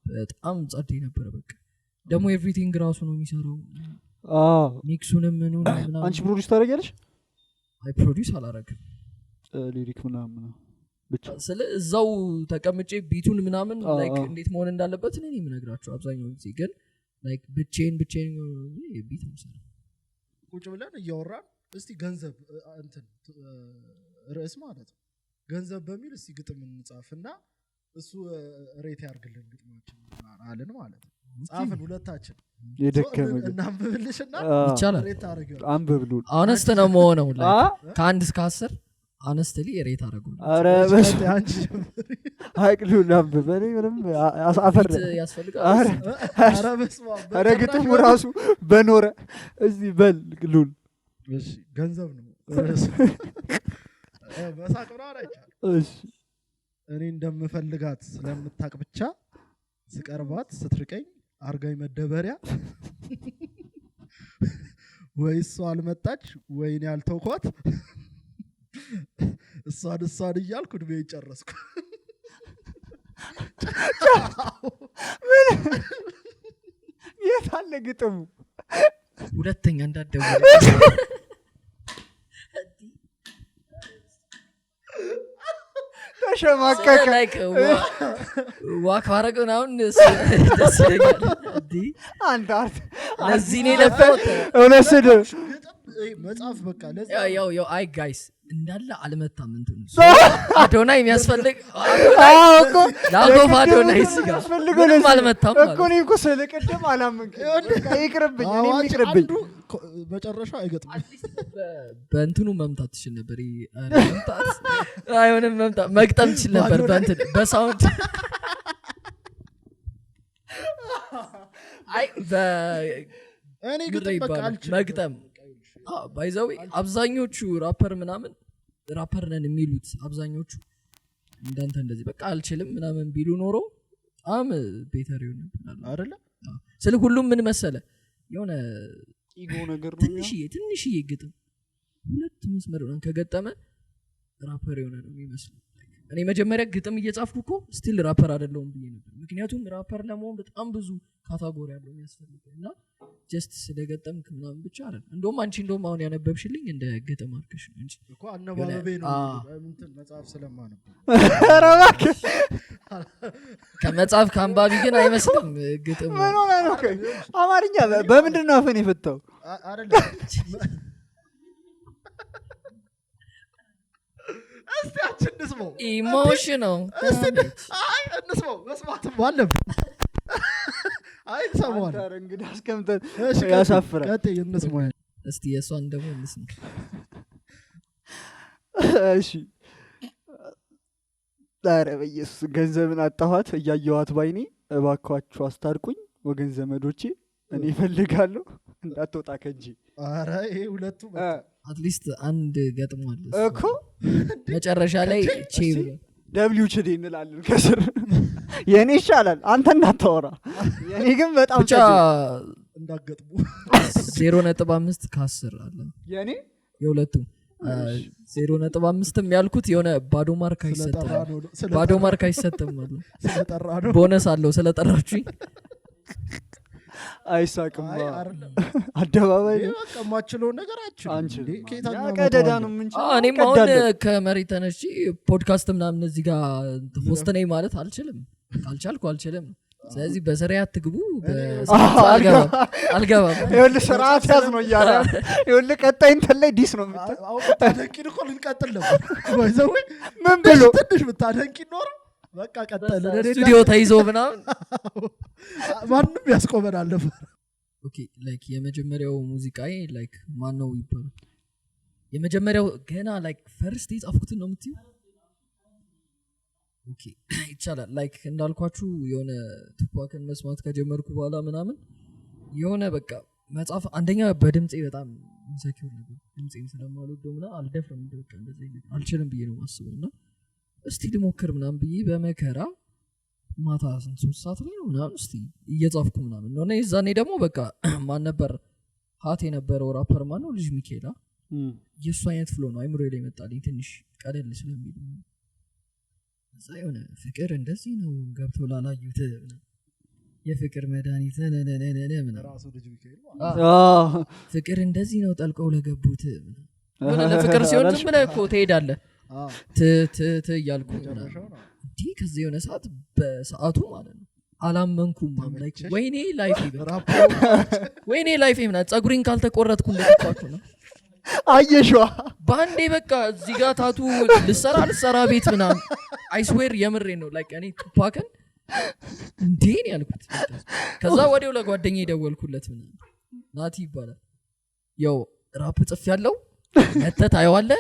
በጣም ጸዴ ነበር በቃ ደግሞ ኤቭሪቲንግ ራሱ ነው የሚሰራው ሚክሱንም ምኑን ምናምን አንቺ ፕሮዲዩስ ታደርጊያለሽ አይ ፕሮዲዩስ አላረግም ሊሪክ ምናምን ብቻ ስለ እዛው ተቀምጬ ቢቱን ምናምን ላይክ እንዴት መሆን እንዳለበት እኔ የምነግራቸው አብዛኛው ጊዜ ግን ላይክ ብቼን ቢት ምሰራ ቁጭ ብለን እያወራን እስቲ ገንዘብ እንትን ርዕስ ማለት ነው ገንዘብ በሚል እስቲ ግጥም እንጻፍና እሱ ሬት ያርግልን ግጥሞችን አለን ማለት ነው ጻፈን ሁለታችን የደከመ እናንብብልሽና ይቻላል ሬት አርገው አንብብሉ አነስተ ነው መሆነው ከ1 እስከ 10 አነስተሊ ሬት አረጉልኝ አረ በስ አንቺ አይቅሉ ናንብበኔ ምንም አፈር ያስፈልጋል አረ በስማ አረ ግጥሙ ራሱ በኖረ እዚህ በል ግሉል እሺ ገንዘብ ነው በሳቅራ አይቻል እሺ እኔ እንደምፈልጋት ስለምታቅ ብቻ ስቀርባት ስትርቀኝ አርጋይ መደበሪያ ወይስ አልመጣች ወይኔ ያልተውኳት እሷን እያልኩ ድሜ ጨረስኩ የት አለ ግጥሙ ሁለተኛ እንዳትደውል ተሸማቀቀ ላይክ ዋክ ማረገው አሁን ደስ ይለኛል አንተ አርት ለዚህ ነው ለፈው እውነስድ መጽሐፍ በቃ ያው አይ ጋይስ እንዳለ አልመታም እንትን አዶናይ የሚያስፈልግ እኮ ላጎፍ አዶናይ ሲጋ ምንም አልመታም እኮ ነው እኮ ስለቀደም አላመንከኝ በቃ ይቅርብኝ እኔም ይቅርብኝ መጨረሻው አይገጥም በእንትኑ መምታት ትችል ነበር መምታት አይሆንም መግጠም ትችል ነበር በእንትን በሳውንድ አይ እኔ ግጥም በቃ አልችልም መግጠም ባይዛው አብዛኞቹ ራፐር ምናምን ራፐር ነን የሚሉት አብዛኞቹ እንዳንተ እንደዚህ በቃ አልችልም ምናምን ቢሉ ኖሮ ቤተር ይሆናል አይደለ ስለ ሁሉም ምን መሰለ የሆነ ኢጎ ነገር ነው ትንሽዬ ግጥም ሁለት መስመር ከገጠመ ራፐር የሆነ ነው የሚመስለው እኔ መጀመሪያ ግጥም እየጻፍኩ እኮ ስቲል ራፐር አይደለሁም ብዬ ነበር ምክንያቱም ራፐር ለመሆን በጣም ብዙ ካታጎሪ አለው የሚያስፈልገው እና ጀስት ስለገጠምክ ምናምን ብቻ አይደል እንደውም አንቺ እንደውም አሁን ያነበብሽልኝ እንደ ግጥም አድርገሽ ነው እንጂ እኮ አነባበቤ ነው እንትን መጽሐፍ ስለማነብ ኧረ እባክህ ከመጽሐፍ ከአንባቢ ግን አይመስልም ግጥም ምን ሆነ ነው አማርኛ በምንድን ነው አፈን የፈታው አይደለም እስቲ አችንስመው ኢሞሽናል አይ እንስመው መስማትም አለብን አይ ሰማን አረ እንግዲህ አስቀምጠን ያሳፍራል ቀጥይ እንስመው እስቲ የሷን ደግሞ እንስማ እሺ ዳረ በየስ ገንዘብን አጣኋት እያየዋት ባይኔ እባካችሁ አስታርቁኝ ወገን ዘመዶቼ እኔ እፈልጋለሁ እንዳትወጣ ከንጂ አረ ይሄ ሁለቱ አትሊስት አንድ ገጥሟል እኮ መጨረሻ ላይ ቼብ ደብሊው ችዲ እንላለን ከስር የኔ ይሻላል አንተ እንዳታወራ የኔ ግን በጣም ብቻ እንዳገጥሙ 0.5 ከ10 አለ የኔ የሁለቱም 0.5ም ያልኩት የሆነ ባዶ ማርክ አይሰጥም ማለት ስለጠራ ነው ቦነስ አለው ስለጠራችሁኝ አይሳቅም አደባባይ በቃ ማችለው ነገር አንቺ ቀደዳ ነው ምንጭ እኔም አሁን ከመሬት ተነስቼ ፖድካስት ምናምን እዚህ ጋር ሆስት ነኝ ማለት አልችልም ካልቻልኩ አልችልም ስለዚህ በስራ አትግቡ አልገባም ይኸውልህ ስርዓት ያዝ ነው እያለ ይኸውልህ ቀጣይ እንትን ላይ ዲስ ነው ብታደንቂን እኮ ልንቀጥል ነበር ባይዘው ምን ብሎ ትንሽ ብታደንቂን ኖሮ በቃ ቀጠለ ስቱዲዮ ተይዞ ምናምን ማንም ያስቆመናል ነበር ኦኬ ላይክ የመጀመሪያው ሙዚቃዬ ላይክ ማን ነው ይባላል የመጀመሪያው ገና ላይክ ፈርስት የጻፍኩት ነው የምትይው ኦኬ ይቻላል ላይክ እንዳልኳችሁ የሆነ ቱፓክን መስማት ከጀመርኩ በኋላ ምናምን የሆነ በቃ መጽሐፍ አንደኛ በድምጼ በጣም ኢንሰኪውር ነበር ድምጼን ስለማልወደው ምናምን አልደፍርም በቃ እንደዚህ አልችልም ብዬ ነው የማስበውና እስቲ ልሞክር ምናምን ብዬ በመከራ ማታ 3 ሰዓት ላይ ነው ምናምን እስቲ እየጻፍኩ ምናምን ነው እና የዛኔ ደግሞ በቃ ማን ነበር ሀት የነበረው ራፐር ማን ነው ልጅ ሚካኤላ የእሱ አይነት ፍሎ ነው አይምሮ ላይ መጣልኝ ትንሽ ቀለል ስለሚል እዛ የሆነ ፍቅር እንደዚህ ነው ገብተው ላላዩት የፍቅር መድኃኒት ራሱ ልጅ ሚካኤል ፍቅር እንደዚህ ነው ጠልቀው ለገቡት ለፍቅር ሲሆን ዝም ብለህ እኮ ትሄዳለህ እያልኩ እንዲህ ከዚህ የሆነ ሰዓት በሰዓቱ ማለት ነው አላመንኩም ላይክ ወይኔ ላይፍ ምናምን ጸጉሬን ካልተቆረጥኩ እንደተፋችሁ ነው አየሽዋ ባንዴ በቃ እዚህ ጋር ታቱ ልሰራ ቤት ምናምን አይስዌር የምሬ ነው ላይክ እኔ ቱፓክን እንዴን ያልኩት ከዛ ወዲያው ለጓደኛዬ ደወልኩለት ምናምን ናቲ ይባላል ያው ራፕ ጽፍ ያለው መተት አየዋለ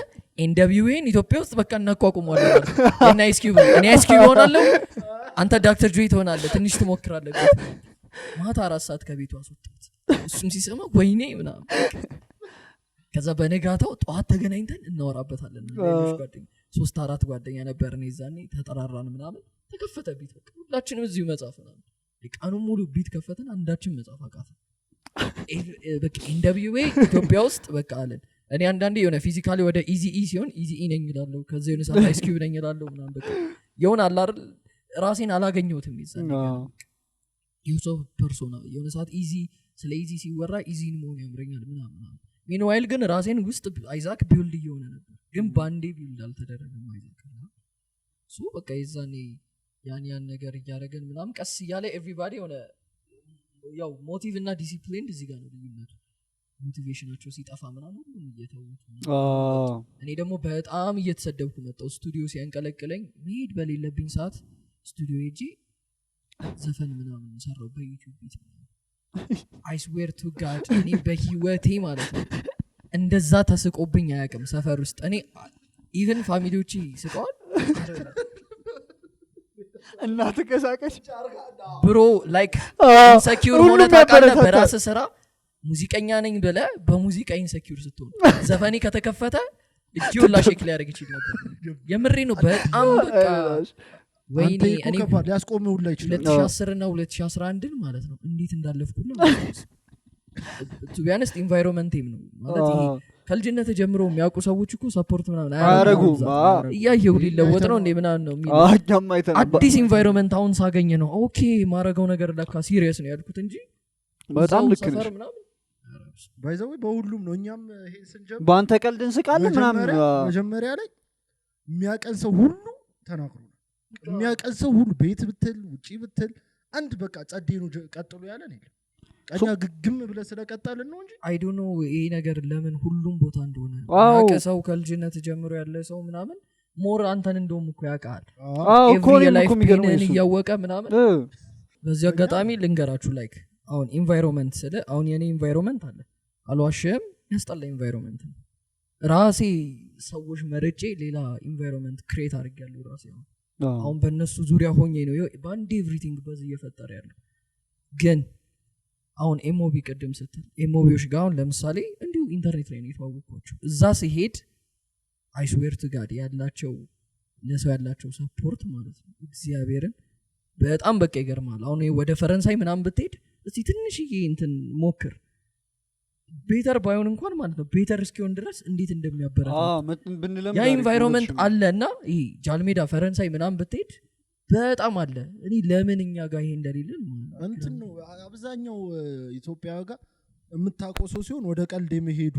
ኤንደብዩኤን ኢትዮጵያ ውስጥ በቃ እናቋቁመዋለን እና አይስኪው እኔ አይስኪው ሆናለሁ አንተ ዳክተር ጆይ ትሆናለህ ትንሽ ትሞክራለህ ማታ 4 ሰዓት ከቤቱ አስወጣት እሱም ሲሰማ ወይኔ ምናምን ከዛ በነጋታው ጠዋት ተገናኝተን እናወራበታለን ሌሎች ጓደኛ 3-4 ጓደኛ ነበርን ይዛኔ ተጠራራን ምናምን ተከፈተ ቢት በቃ ሁላችንም እዚሁ መጻፍ ምናምን ቀኑን ሙሉ ቢት ከፈተን አንዳችን መጻፍ አቃተ በቃ ኤንደብዩኤ ኢትዮጵያ ውስጥ በቃ አለን እኔ አንዳንዴ የሆነ ፊዚካሊ ወደ ኢዚ ሲሆን ኢዚ ነኝ ይላለው ከዛ የሆነ ሰዓት አይስኪው ነኝ ይላለው ምናምን በቃ የሆነ አላር ራሴን አላገኘሁትም ይዛኔ የሰው ፐርሶና የሆነ ሰዓት ኢዚ ስለ ኢዚ ሲወራ ኢዚን መሆን ያምረኛል ምናምን ሚንዋይል ግን ራሴን ውስጥ አይዛክ ቢልድ እየሆነ ነበር ግን ባንዴ ቢልድ አልተደረገም አይዛክ ሶ በቃ ይዛኔ ያን ነገር እያደረገን ምናምን ቀስ እያለ ኤቭሪባዲ ሆነ ያው ሞቲቭ እና ዲሲፕሊን እዚህ ጋር ነው ልዩነቱ ሞቲቬሽናቸው ሲጠፋ ምናምን ሁሉም እየተውት እኔ ደግሞ በጣም እየተሰደብኩ መጣሁ ስቱዲዮ ሲያንቀለቅለኝ መሄድ በሌለብኝ ሰዓት ስቱዲዮ ሄጄ ዘፈን ምናምን ሰራው በዩቲዩብ ቤት I swear to God እኔ በህይወቴ ማለት ነው እንደዛ ተስቆብኝ አያውቅም ሰፈር ውስጥ እኔ ኢቭን ፋሚሊዎቼ ስቀዋል እናት ከሳቀች ብሮ ላይክ ኢንሰኪውር ሆነ ታውቃለህ በራስ ስራ ሙዚቀኛ ነኝ ብለህ በሙዚቃ ኢንሰኪውር ስትሆን ዘፈኔ ከተከፈተ እጅውላ ሼክ ሊያደርግ ይችል ነበር የምሬ ነው በጣም በቃ ወይኔ እኔ ሊያስቆመው ላይ ይችላል 2010 እና 2011 ማለት ነው እንዴት እንዳለፍኩኝ to be honest environment ነው ማለት ይሄ ከልጅነት ጀምሮ የሚያውቁ ሰዎች እኮ ሰፖርት ምናምን አያረጉም እያየው ሊለወጥ ነው እንዴ ምናምን ነው የሚለው አዲስ ኢንቫይሮንመንት አሁን ሳገኘ ነው ኦኬ ማረጋው ነገር ለካ ሲሪየስ ነው ያልኩት እንጂ በጣም ልክ ነሽ ባይዘው በሁሉም ነው እኛም ይሄን ስንጀምር ባንተ ቀልድ እንስቃለን ምናምን መጀመሪያ ላይ የሚያቀን ሰው ሁሉ ተናግሮ የሚያቀን ሰው ሁሉ ቤት ብትል ውጪ ብትል አንድ በቃ ጸዴ ነው ቀጥሎ ያለን ይላል ቀኛ ግግም ብለ ስለቀጣልን ነው እንጂ አይ ዶንት ኖ ይሄ ነገር ለምን ሁሉም ቦታ እንደሆነ ያቀሰው ከልጅነት ጀምሮ ያለ ሰው ምናምን ሞር አንተን እንደውም እኮ ያውቃል ኮሪም የሚገርመው እያወቀ ምናምን በዚህ አጋጣሚ ልንገራችሁ ላይክ አሁን ኢንቫይሮንመንት ስለ አሁን የኔ ኢንቫይሮንመንት አለ አልዋሽም ያስጠላ ኢንቫይሮንመንት ነው ራሴ ሰዎች መርጬ ሌላ ኢንቫይሮንመንት ክሬት አድርጌያለሁ ራሴ አሁን በእነሱ ዙሪያ ሆኜ ነው ባንዴ ኤቭሪቲንግ በዚህ እየፈጠረ ያለው ግን አሁን ኤሞቢ ቅድም ስትል ኤሞቢዎች ጋር አሁን ለምሳሌ እንዲሁ ኢንተርኔት ላይ ነው የተዋወቅኳቸው እዛ ሲሄድ አይስዌር ቱ ጋድ ያላቸው ለሰው ያላቸው ሰፖርት ማለት ነው እግዚአብሔርን በጣም በቃ ይገርማል አሁን ወደ ፈረንሳይ ምናምን ብትሄድ እስቲ ትንሽዬ እንትን ሞክር ቤተር ባይሆን እንኳን ማለት ነው ቤተር እስኪሆን ድረስ እንዴት እንደሚያበረታታ ያ ኢንቫይሮንመንት አለና ይሄ ጃልሜዳ ፈረንሳይ ምናምን ብትሄድ በጣም አለ እኔ ለምን እኛ ጋር ይሄ እንደሌለ እንትን ነው አብዛኛው ኢትዮጵያ ጋር የምታውቀው ሰው ሲሆን ወደ ቀልድ የሚሄዱ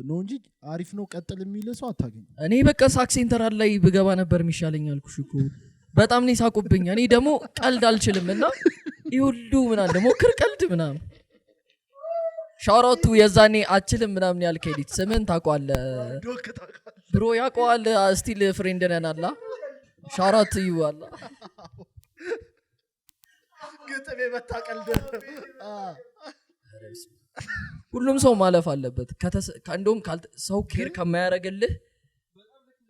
ነው እንጂ አሪፍ ነው ቀጥል የሚል ሰው አታገኝ እኔ በቃ ሳክስ ሴንተር ላይ ብገባ ነበር የሚሻለኝ አልኩሽ እኮ በጣም ነው ሳቁብኝ እኔ ደግሞ ቀልድ አልችልምና ይሁሉ ምናምን ደግሞ ክርቀልድ ምናምን ሻውራቱ የዛኔ አችልም ምናምን ያልከይዲት ስምን ታቋለ ብሮ ያቋለ ስቲል ፍሬንድ ነን አላ ሻውራቱ ይዋላ ግጥም የመታቀልድ ሁሉም ሰው ማለፍ አለበት እንደውም ሰው ኬር ከማያረግልህ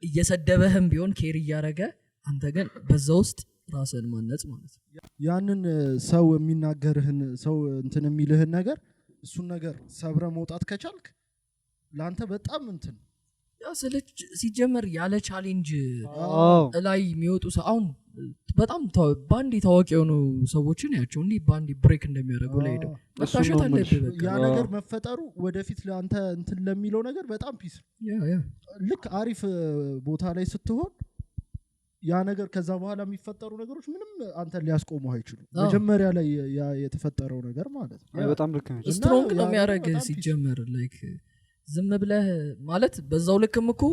እየሰደበህም ቢሆን ኬር እያረገ አንተ ግን በዛ ውስጥ ራስን ማነጽ ማለት ነው ያንን ሰው የሚናገርህን ሰው እንትን የሚልህን ነገር እሱን ነገር ሰብረ መውጣት ከቻልክ ላንተ በጣም እንትን ያ ሲጀመር ያለ ቻሌንጅ ላይ የሚወጡ አሁን በጣም ባንዲ ታዋቂ የሆኑ ሰዎችን ያቸው እንዲህ ባንዲ ብሬክ እንደሚያደርጉ ላይ ሄደው መታሸት አለብህ ያ ነገር መፈጠሩ ወደፊት ለአንተ እንትን ለሚለው ነገር በጣም ፒስ ልክ አሪፍ ቦታ ላይ ስትሆን ያ ነገር ከዛ በኋላ የሚፈጠሩ ነገሮች ምንም አንተ ሊያስቆሙ አይችሉም መጀመሪያ ላይ የተፈጠረው ነገር ማለት ነው በጣም ልክ ነው ስትሮንግ ነው የሚያደርግ ሲጀመር ላይክ ዝም ብለህ ማለት በዛው ልክም እኮ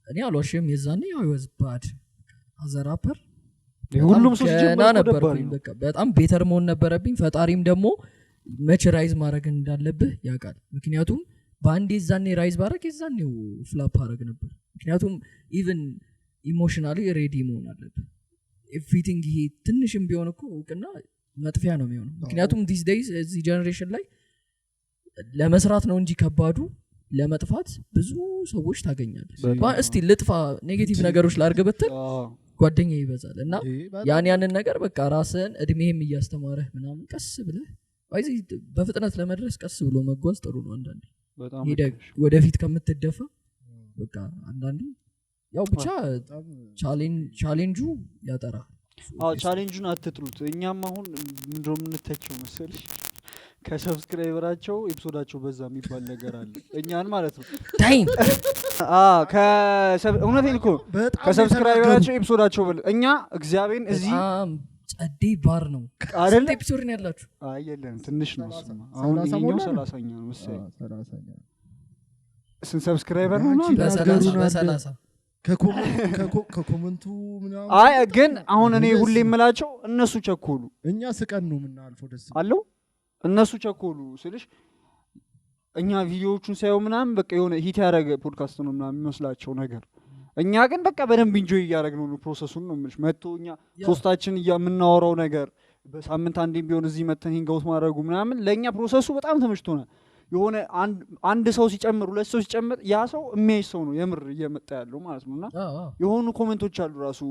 እኔ አልዋሽም የዛኔ ያው ይወዝባድ አዘራፐር ሁሉም ሰው ሲጀምር ነበርኩኝ በቃ በጣም ቤተር መሆን ነበረብኝ ፈጣሪም ደግሞ መች ራይዝ ማድረግ እንዳለብህ ያውቃል ምክንያቱም በአንዴ ዛኔ ራይዝ ባረግ የዛኔው ፍላፕ አረግ ነበር ምክንያቱም ኢቭን ኢሞሽናሊ ሬዲ መሆን አለብህ ኤቭሪቲንግ ይሄ ትንሽም ቢሆን እኮ እውቅና መጥፊያ ነው የሚሆነው ምክንያቱም ዲስ ዴይዝ እዚህ ጀነሬሽን ላይ ለመስራት ነው እንጂ ከባዱ ለመጥፋት ብዙ ሰዎች ታገኛለህ እስቲ ልጥፋ ኔጌቲቭ ነገሮች ላርግ ብትል ጓደኛ ይበዛል እና ያንን ነገር በቃ ራስን እድሜህም እያስተማረህ ምናምን ቀስ ብለህ አይዚ በፍጥነት ለመድረስ ቀስ ብሎ መጓዝ ጥሩ ነው አንዳንዴ ሄደህ ወደፊት ከምትደፋ በቃ አንዳንዴ ያው ብቻ ቻሌንጁ ያጠራል ቻሌንጁን አትጥሉት እኛም አሁን ምንድነው የምንተቸው መሰለሽ ከሰብስክራይበራቸው ኤፒሶዳቸው በዛ የሚባል ነገር አለ እኛን ማለት ነው ታይም እውነቴን እኮ ከሰብስክራይበራቸው ኤፒሶዳቸው እኛ እግዚአብሔርን እዚህ ጸዴ ባር ነው አይደል ኤፒሶድ ነው ያላችሁ የለም ትንሽ ነው አሁን ይሄኛው 30ኛ ነው መሰለኝ 30ኛ ስንት ሰብስክራይበር ነው በ30 ከኮመንቱ ምናምን አይ ግን አሁን እኔ ሁሌ የምላቸው እነሱ ቸኮሉ እኛ ስቀን ነው የምናልፈው ደስ አለው እነሱ ቸኮሉ ስልሽ እኛ ቪዲዮዎቹን ሳይው ምናምን በቃ የሆነ ሂት ያደረገ ፖድካስት ነው ምናምን የሚመስላቸው ነገር እኛ ግን በቃ በደንብ ኢንጆይ እያደረግነው ነው ፕሮሰሱን ነው የምልሽ መጥቶ እኛ ሶስታችን የምናወራው ነገር በሳምንት አንዴም ቢሆን እዚህ መተን ሂንጋውት ማድረጉ ምናምን ለእኛ ፕሮሰሱ በጣም ተመችቶናል የሆነ አንድ ሰው ሲጨምር ሁለት ሰው ሲጨምር ያ ሰው የሚያይ ሰው ነው የምር እየመጣ ያለው ማለት ነውና የሆኑ ኮሜንቶች አሉ ራሱ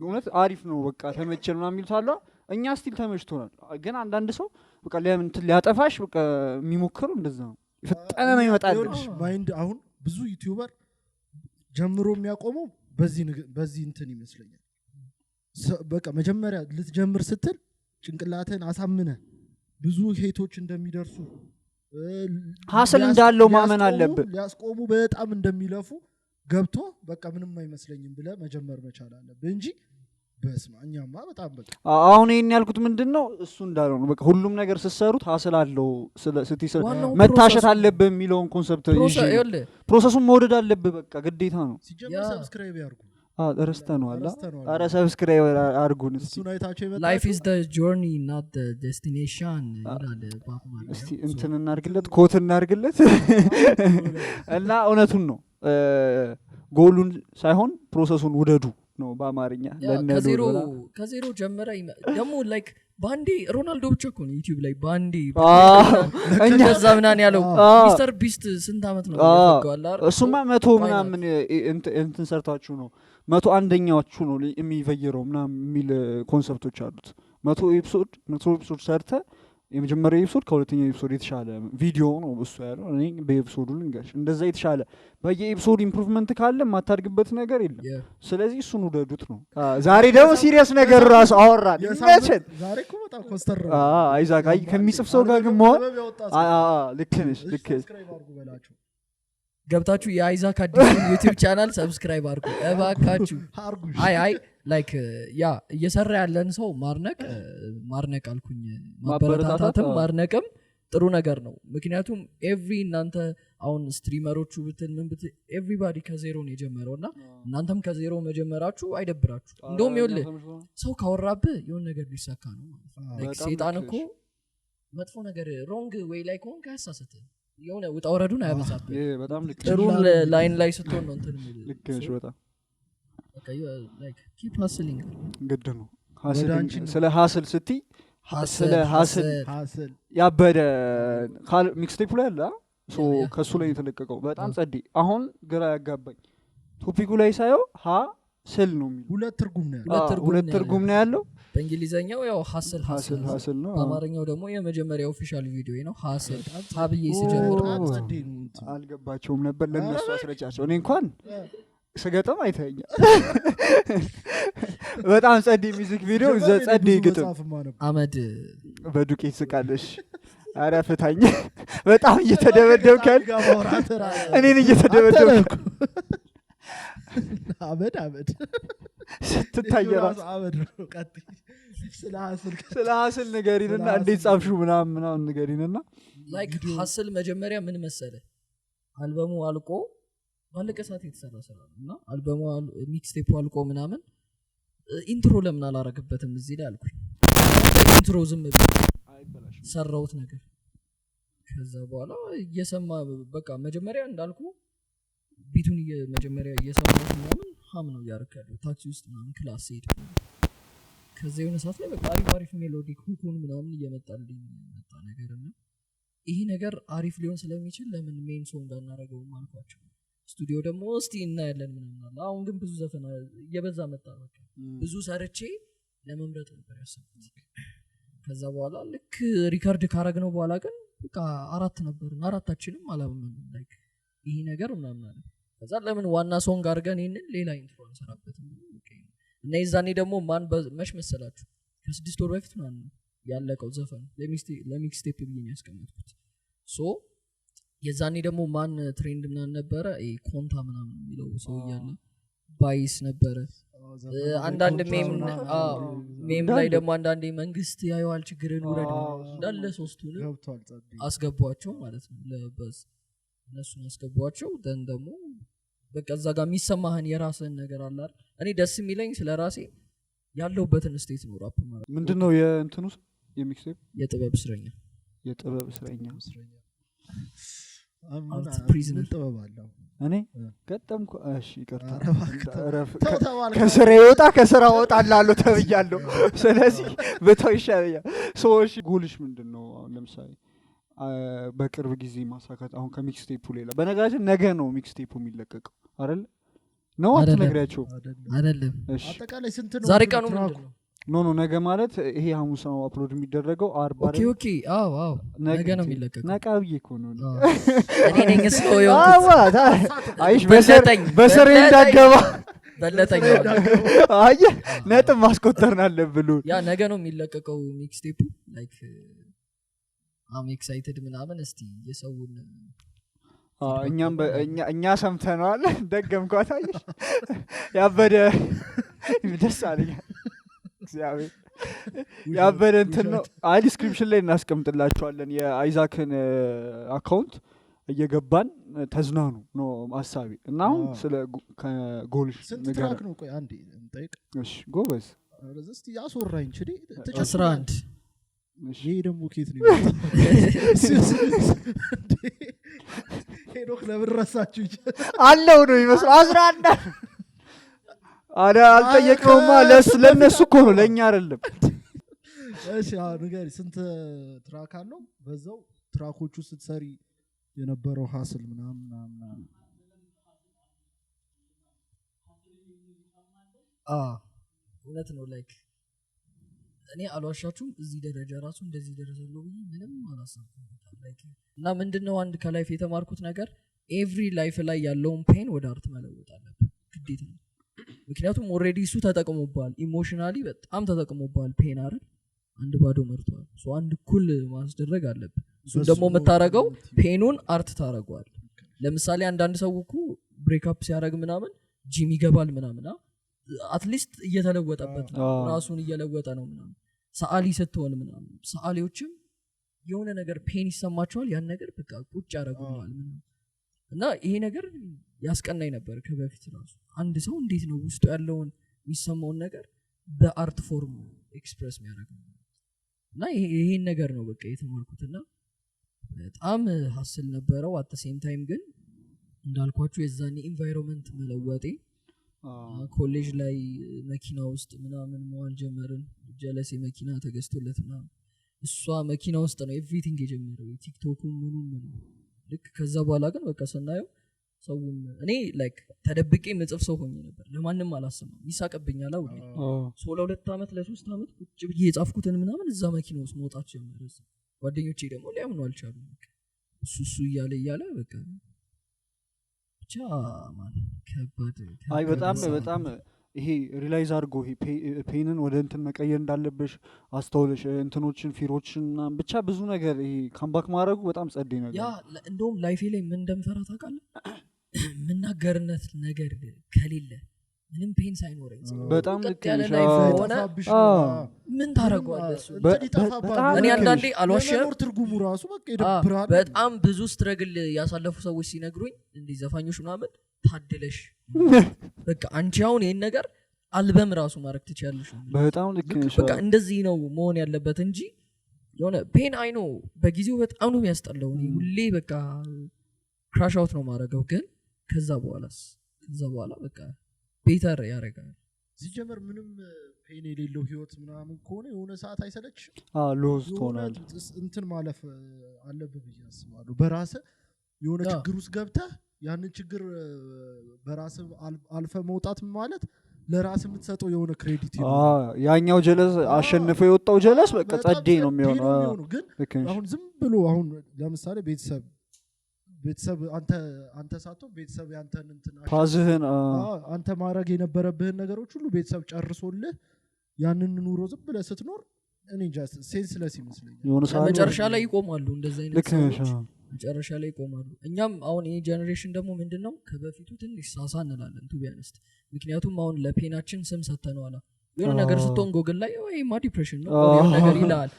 እውነት አሪፍ ነው በቃ ተመቸን ምናምን የሚሉት አሉ እኛ ስቲል ተመችቶናል ግን አንዳንድ ሰው በቃ ለምን ሊያጠፋሽ በቃ የሚሞክረው እንደዛ ነው። ፈጠነ ነው ይመጣልሽ ማይንድ። አሁን ብዙ ዩቲዩበር ጀምሮ የሚያቆመው በዚህ እንትን ይመስለኛል። በቃ መጀመሪያ ልትጀምር ስትል ጭንቅላትን አሳምነ ብዙ ሄቶች እንደሚደርሱ ሀስል እንዳለው ማመን አለብህ። ሊያስቆሙ በጣም እንደሚለፉ ገብቶ በቃ ምንም አይመስለኝም ብለህ መጀመር መቻል አለብህ እንጂ በስማኛማ በጣም በቃ አሁን ይሄን ያልኩት ምንድነው እሱ እንዳለው ነው። በቃ ሁሉም ነገር ስትሰሩት ሀስል አለው ስትይሰ መታሸት አለብህ የሚለውን ኮንሰፕት ፕሮሰሱን መውደድ አለብህ። በቃ ግዴታ ነው። ሲጀምር ሰብስክራይብ ያርጉ። ረስተነዋል። ኧረ ሰብስክራይብ አድርጉን እስቲ። እሱን አይታችሁ ይመጣል። Life is the journey not the destination ይላል ባፕማን። እስቲ እንትን እናርግለት ኮት እናርግለት እና እውነቱን ነው። ጎሉን ሳይሆን ፕሮሰሱን ውደዱ ነው በአማርኛ። ከዜሮ ጀመረ ደግሞ ላይክ ባንዴ ሮናልዶ ብቻ እኮ ነው ዩቲዩብ ላይ ባንዴ እኛ ዘምናን ያለው ሚስተር ቢስት ስንት አመት ነው ያደርገዋል አይደል? እሱማ 100 ምናምን እንትን ሰርታችሁ ነው 101ኛዎቹ ነው የሚፈየረው ምናምን የሚል ኮንሰፕቶች አሉት። 100 ኤፒሶድ ሰርተ የመጀመሪያው ኤፒሶድ ከሁለተኛው ኤፒሶድ የተሻለ ቪዲዮ ነው እሱ ያለው። እኔ በኤፒሶዱ ልንገርሽ እንደዛ የተሻለ በየኤፒሶድ ኢምፕሩቭመንት ካለ የማታድግበት ነገር የለም። ስለዚህ እሱን ውደዱት ነው። ዛሬ ደግሞ ሲሪየስ ነገር ራሱ አወራን። ይመችል። ዛሬ እኮ በጣም ኮስተር አይዛክ ከሚጽፍ ሰው ጋር ግን መሆን ልክ ነሽ። ገብታችሁ የአይዛክ አዲስ ዩቲዩብ ቻናል ሰብስክራይብ አድርጉ እባካችሁ። አይ ላይክ ያ እየሰራ ያለን ሰው ማርነቅ አልኩኝ ማበረታታትም ማርነቅም ጥሩ ነገር ነው። ምክንያቱም ኤቭሪ እናንተ አሁን ስትሪመሮቹ ብትል ምን ብትል ኤቭሪባዲ ከዜሮ ነው የጀመረውና እናንተም ከዜሮ መጀመራችሁ አይደብራችሁ። እንደውም ይኸውልህ ሰው ካወራብህ የሆነ ነገር ሊሳካ ነው ማለት ነው። ሴጣን እኮ መጥፎ ነገር ሮንግ ዌይ ላይ ከሆንክ አያሳስትህ። የሆነ ውጣ ወረዱን አያበዛብህ። በጣም ልክ ጥሩ ላይን ላይ ስትሆን ነው እንትን የሚል ልክ ነሽ በጣም like keep hustling ግድ ነው። ስለ ሀስል ስትይ ስለ ሀስል ያበደ ሚክስቴፕ ላይ አለ ከሱ ላይ የተለቀቀው በጣም ጸዴ። አሁን ግራ ያጋባኝ ቶፒኩ ላይ ሳየው ስል ነው የሚለው ሁለት ትርጉም ነው ያለው። በእንግሊዘኛው ያው ሀስል ነው። በአማርኛው ደግሞ የመጀመሪያው ኦፊሻል ቪዲዮ ነው ሀስል ታብዬ ሲጀምር አልገባቸውም ነበር። ለነሱ አስረጫቸው። እኔ እንኳን ስገጥም አይተኛ በጣም ጸዴ ሚውዚክ ቪዲዮ ጸዴ ግጥም አመድ በዱቄት ስቃለሽ። ኧረ ፍታኝ። በጣም እየተደበደብከል እኔን እየተደበደብኩ አመድ ስትታየራስ ስለ ሀስል ንገሪንና እንዴት ጻፍሹ ምናምን ንገሪንና። ላይክ ሀስል መጀመሪያ ምን መሰለ አልበሙ አልቆ ባለቀ ሰዓት የተሰራ ስራ ነው እና አልበሙ ሚክስቴፕ አልቆ ምናምን ኢንትሮ ለምን አላረግበትም እዚህ ላይ አልኩኝ። ኢንትሮ ዝም ብሎ ሰራውት ነገር ከዛ በኋላ እየሰማ በቃ መጀመሪያ እንዳልኩ ቢቱን መጀመሪያ እየሰማሁት ምናምን ሀም ነው ያረካለው ታክሲ ውስጥ ምናምን ክላስ ሄድ። ከዛ የሆነ ሰዓት ላይ በቃ አሪፍ ሜሎዲ ኩኩን ምናምን እየመጣልኝ መጣ ነገር እና ይሄ ነገር አሪፍ ሊሆን ስለሚችል ለምን ሜን ሶንግ እንዳናረገው አልኳቸው። ስቱዲዮ ደግሞ እስቲ እናያለን ምናምን አለ። አሁን ግን ብዙ ዘፈን እየበዛ መጣ። በቃ ብዙ ሰርቼ ለመምረጥ ነበር ያሰብኩት። ከዛ በኋላ ልክ ሪከርድ ካረግነው በኋላ ግን በቃ 4 ነበርን። አራታችንም አላመንም ላይክ ይሄ ነገር ምናምን አለ። ከዛ ለምን ዋና ሶንግ አድርገን ይሄንን ሌላ ኢንትሮ እንሰራበትም እና የዛኔ ደግሞ ማን መች መሰላችሁ ከ6 ወር በፊት ምናምን ያለቀው ዘፈን ለሚክስቴፕ ብዬ ያስቀመጥኩት። ሶ የዛኔ ደግሞ ማን ትሬንድ ምናምን ነበረ ኮንታ ምናምን የሚለው ሰው እያለ ባይስ ነበረ። አንዳንድ ሜም ላይ ደግሞ አንዳንዴ መንግስት ያየዋል ችግርን ውረድ እንዳለ ሶስቱን አስገቧቸው ማለት ነው። ለበስ እነሱን አስገቧቸው። ደን ደግሞ በቃ እዛ ጋር የሚሰማህን የራስህን ነገር አለ አይደል። እኔ ደስ የሚለኝ ስለ ራሴ ያለሁበትን ስቴት ነው ራፕ ማለት ነው። ምንድነው የእንትኑ የሚክስቴፕ የጥበብ እስረኛ እኔ ገጠምኩ። እሺ ይቅርታ ከስራ ይወጣ ከስራ ወጣላለሁ ተብያለሁ። ስለዚህ በታው ይሻለኛል። ሰዎች ጎልሽ ምንድነው? ለምሳሌ በቅርብ ጊዜ ማሳካት አሁን ከሚክስቴፑ ሌላ በነገራችን ነገ ነው ሚክስቴፑ የሚለቀቀው አይደል? ነው አትነግሪያቸው አይደለም? አጠቃላይ ስንት ነው ዛሬ ቀኑ ምንድነው? ኖ ነገ ማለት ይሄ ሐሙስ ነው አፕሎድ የሚደረገው 40 ኦኬ ኦኬ አዎ አዎ ነገ ነው የሚለቀቀው ነቃ ብዬ እኮ ነው እኔ ነኝ ስሎ የሆንኩት አይሽ በሰሬ እንዳገባ በለጠኝ አየ ነጥብ ማስቆጠርን አለብሉ ያ ነገ ነው የሚለቀቀው ሚክስቴፕ ላይክ አም ኤክሳይትድ ምናምን እስቲ የሰውን እኛ ሰምተነዋል ደገምኳት አይሽ ያበደ ደስ አለኝ እግዚአብሔር ያበደ እንትን ነው ዲስክሪፕሽን ላይ እናስቀምጥላችኋለን የአይዛክን አካውንት እየገባን ተዝናኑ ነው ሐሳቤ እና አሁን ስለ ጎልሽ ስንት ትራክ ነው ቆይ አንዴ እንጠይቅ እሺ ጎበዝ እስቲ ያስወራኝ እንጂ 11 ይሄ ደግሞ ኬት ነው ሄዶክ ለምን ረሳችሁ አለው ነው ይመስል 11 አልጠየቅነውማ ለእነሱ እኮ ነው ለእኛ አይደለም እሺ ንገሪ ስንት ትራክ አለው በዛው ትራኮቹ ስትሰሪ የነበረው ሀስል ምናምን እውነት ነው ላይክ እኔ አልዋሻችሁም እዚህ ደረጃ ራሱ እንደዚህ ደረሰለው ብዬ ምንም አላሰብኩም እና ምንድነው አንድ ከላይፍ የተማርኩት ነገር ኤቭሪ ላይፍ ላይ ያለውን ፔን ወደ አርት መለወጥ አለብን ግዴታ ነው ምክንያቱም ኦልሬዲ እሱ ተጠቅሞባል ኢሞሽናሊ በጣም ተጠቅሞባል ፔን አይደል አንድ ባዶ መርቷል ሶ አንድ ኩል ማስደረግ አለብን እሱ ደግሞ የምታረገው ፔኑን አርት ታረጋዋል ለምሳሌ አንዳንድ ሰው እኮ ብሬክአፕ ሲያደርግ ምናምን ጂም ይገባል ምናምን አትሊስት እየተለወጠበት ነው ራሱን እየለወጠ ነው ምናምን ሰዓሊ ስትሆን ምናምን ሰዓሊዎችም የሆነ ነገር ፔን ይሰማቸዋል ያን ነገር በቃ ቁጭ ያደርጉታል እና ይሄ ነገር ያስቀናኝ ነበር ከበፊት ራሱ አንድ ሰው እንዴት ነው ውስጡ ያለውን የሚሰማውን ነገር በአርት ፎርም ኤክስፕረስ የሚያደርገው እና ይሄን ነገር ነው በቃ የተማርኩትና በጣም ሀስል ነበረው አት ሴም ታይም ግን እንዳልኳችሁ የዛኔ ኢንቫይሮንመንት መለወጤ ኮሌጅ ላይ መኪና ውስጥ ምናምን መዋል ጀመርን ጀለሴ መኪና ተገዝቶለት ምናምን እሷ መኪና ውስጥ ነው ኤቭሪቲንግ የጀመረው ቲክቶኩም ምኑም ልክ ከዛ በኋላ ግን በቃ ሰናየው ሰውም እኔ ላይክ ተደብቄ መጽፍ ሰው ሆኜ ነበር ለማንም አላሰማም ይሳቀብኛል አው ሶ ለ2 አመት ለ3 አመት ቁጭ ብዬ የጻፍኩትን ምናምን እዛ መኪና ውስጥ መውጣት ጀመረ ጓደኞቼ ደግሞ ሊያምኑ አልቻሉም እሱ እያለ በቃ ብቻ ማለት ከባድ አይ በጣም ይሄ ሪላይዝ አድርጎ ፔንን ወደ እንትን መቀየር እንዳለብሽ አስተውለሽ እንትኖችን ፊሮችን ብቻ ብዙ ነገር ይሄ ካምባክ ማድረጉ በጣም ጸዴ ነገር ያ እንደውም ላይፌ ላይ ምን እንደምፈራ ታውቃለህ ምናገርነት ነገር ከሌለ ምንም ፔን ሳይኖረኝ በጣም ልክ ነሽ ሆነ ምን ታረጋለህ እኔ አንዳንዴ አልዋሸም ትርጉሙ ራሱ በቃ ይደብራል በጣም ብዙ ስትረግል ያሳለፉ ሰዎች ሲነግሩኝ እንዴ ዘፋኞች ምናምን ታደለሽ በቃ አንቺ አሁን ይሄን ነገር አልበም ራሱ ማድረግ ትችያለሽ በጣም ልክ ነሽ በቃ እንደዚህ ነው መሆን ያለበት እንጂ የሆነ ፔን አይ ነው በጊዜው በጣም ነው የሚያስጠላው ሁሌ በቃ ክራሽ አውት ነው ማድረገው ግን ከዛ በኋላ በቃ ቤተር ያደርጋል ሲጀመር ምንም ፔን የሌለው ህይወት ምናምን ከሆነ የሆነ ሰዓት አይሰለች ሎዝ ትሆናል እንትን ማለፍ አለብህ ብዬ አስባለሁ በራስህ የሆነ ችግር ውስጥ ገብተህ ያንን ችግር በራስህ አልፈ መውጣት ማለት ለራስህ የምትሰጠው የሆነ ክሬዲት ያኛው ጀለስ አሸንፈው የወጣው ጀለስ በቃ ጸዴ ነው የሚሆነው ግን አሁን ዝም ብሎ አሁን ለምሳሌ ቤተሰብ አንተ ሳትሆን ቤተሰብ ያንተን እንትን ፓዝህን አንተ ማድረግ የነበረብህን ነገሮች ሁሉ ቤተሰብ ጨርሶልህ ያንን ኑሮ ዝም ብለህ ስትኖር እኔ እንጃ ሴንስለስ ይመስለኛል መጨረሻ ላይ ይቆማሉ እንደዚህ አይነት ሰዎች መጨረሻ ላይ ይቆማሉ እኛም አሁን ይሄ ጀነሬሽን ደግሞ ምንድነው ከበፊቱ ትንሽ ሳሳ እንላለን ቱ ቢያንስት ምክንያቱም አሁን ለፔናችን ስም ሰተነዋል የሆነ ነገር ስትሆን ጎግል ላይ ወይ ማ ዲፕሬሽን ነው የሆነ ነገር ይላል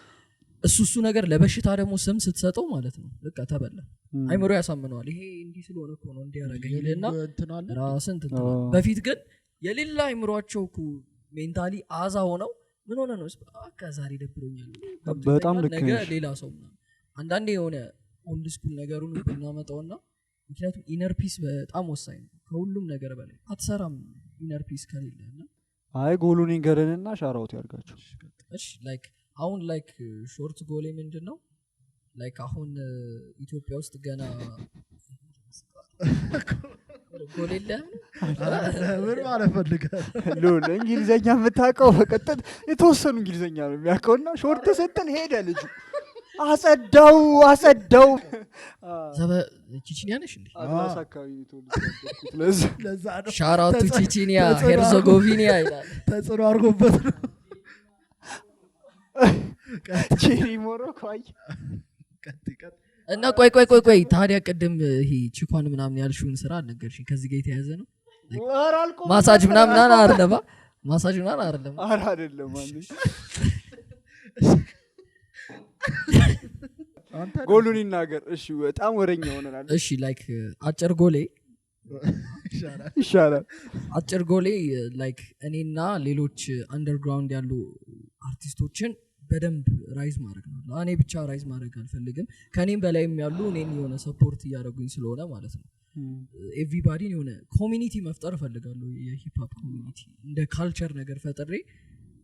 እሱ ነገር ለበሽታ ደግሞ ስም ስትሰጠው ማለት ነው በቃ ተበላ አይምሮ ያሳምነዋል ይሄ እንዲህ ስለሆነ እኮ ነው እንዲያረጋኝልና ራስን በፊት ግን የሌላ አይምሮአቸው እኮ ሜንታሊ አዛ ሆነው ምን ሆነ ነው በቃ ዛሬ ደብሮኛል በጣም ልክ ነው ሌላ ሰው አንዳንዴ የሆነ ኦልድ ስኩል ነገሩን ብናመጣውና ምክንያቱም ኢነር ፒስ በጣም ወሳኝ ነው ከሁሉም ነገር በላይ አትሰራም ኢነር ፒስ ከሌለና አይ ጎሉን ይገረንና ሻራውት ያርጋቸው እሺ ላይክ አሁን ላይክ ሾርት ጎሌ ምንድነው ላይክ አሁን ኢትዮጵያ ውስጥ ገና ጎል የለም ምን ማለት ፈልገህ ሉል እንግሊዘኛ የምታውቀው በቀጥታ የተወሰኑ እንግሊዘኛ ነው የሚያውቀውና ሾርት ስትል ሄደ ልጁ አጸዳው ቺቺኒያ ነሽ እንዴ አድማስ አካባቢ ለዛ ነው ሻራቱ ቺቺኒያ ሄርዞጎቪና ይላል ተጽዕኖ አድርጎበት ነው ቼሪ ሞሮኮ አይ እና ቆይ ታዲያ ቅድም ይሄ ቺኳን ምናምን ያልሽውን ስራ አልነገርሽኝ ከዚህ ጋር የተያዘ ነው ማሳጅ ምናምን አይደለም ማሳጅ ምናምን አይደለም አይደለም አንተ ጎሉን ይናገር እሺ በጣም ወረኛ ሆነናል እሺ ላይክ አጭር ጎሌ ይሻላል አጭር ጎሌ ላይክ እኔና ሌሎች አንደርግራውንድ ያሉ አርቲስቶችን በደንብ ራይዝ ማድረግ ነው እኔ ብቻ ራይዝ ማድረግ አልፈልግም ከኔም በላይም ያሉ እኔን የሆነ ሰፖርት እያደረጉኝ ስለሆነ ማለት ነው ኤቭሪባዲ የሆነ ኮሚኒቲ መፍጠር እፈልጋለሁ የሂፕ ሆፕ ኮሚኒቲ እንደ ካልቸር ነገር ፈጥሬ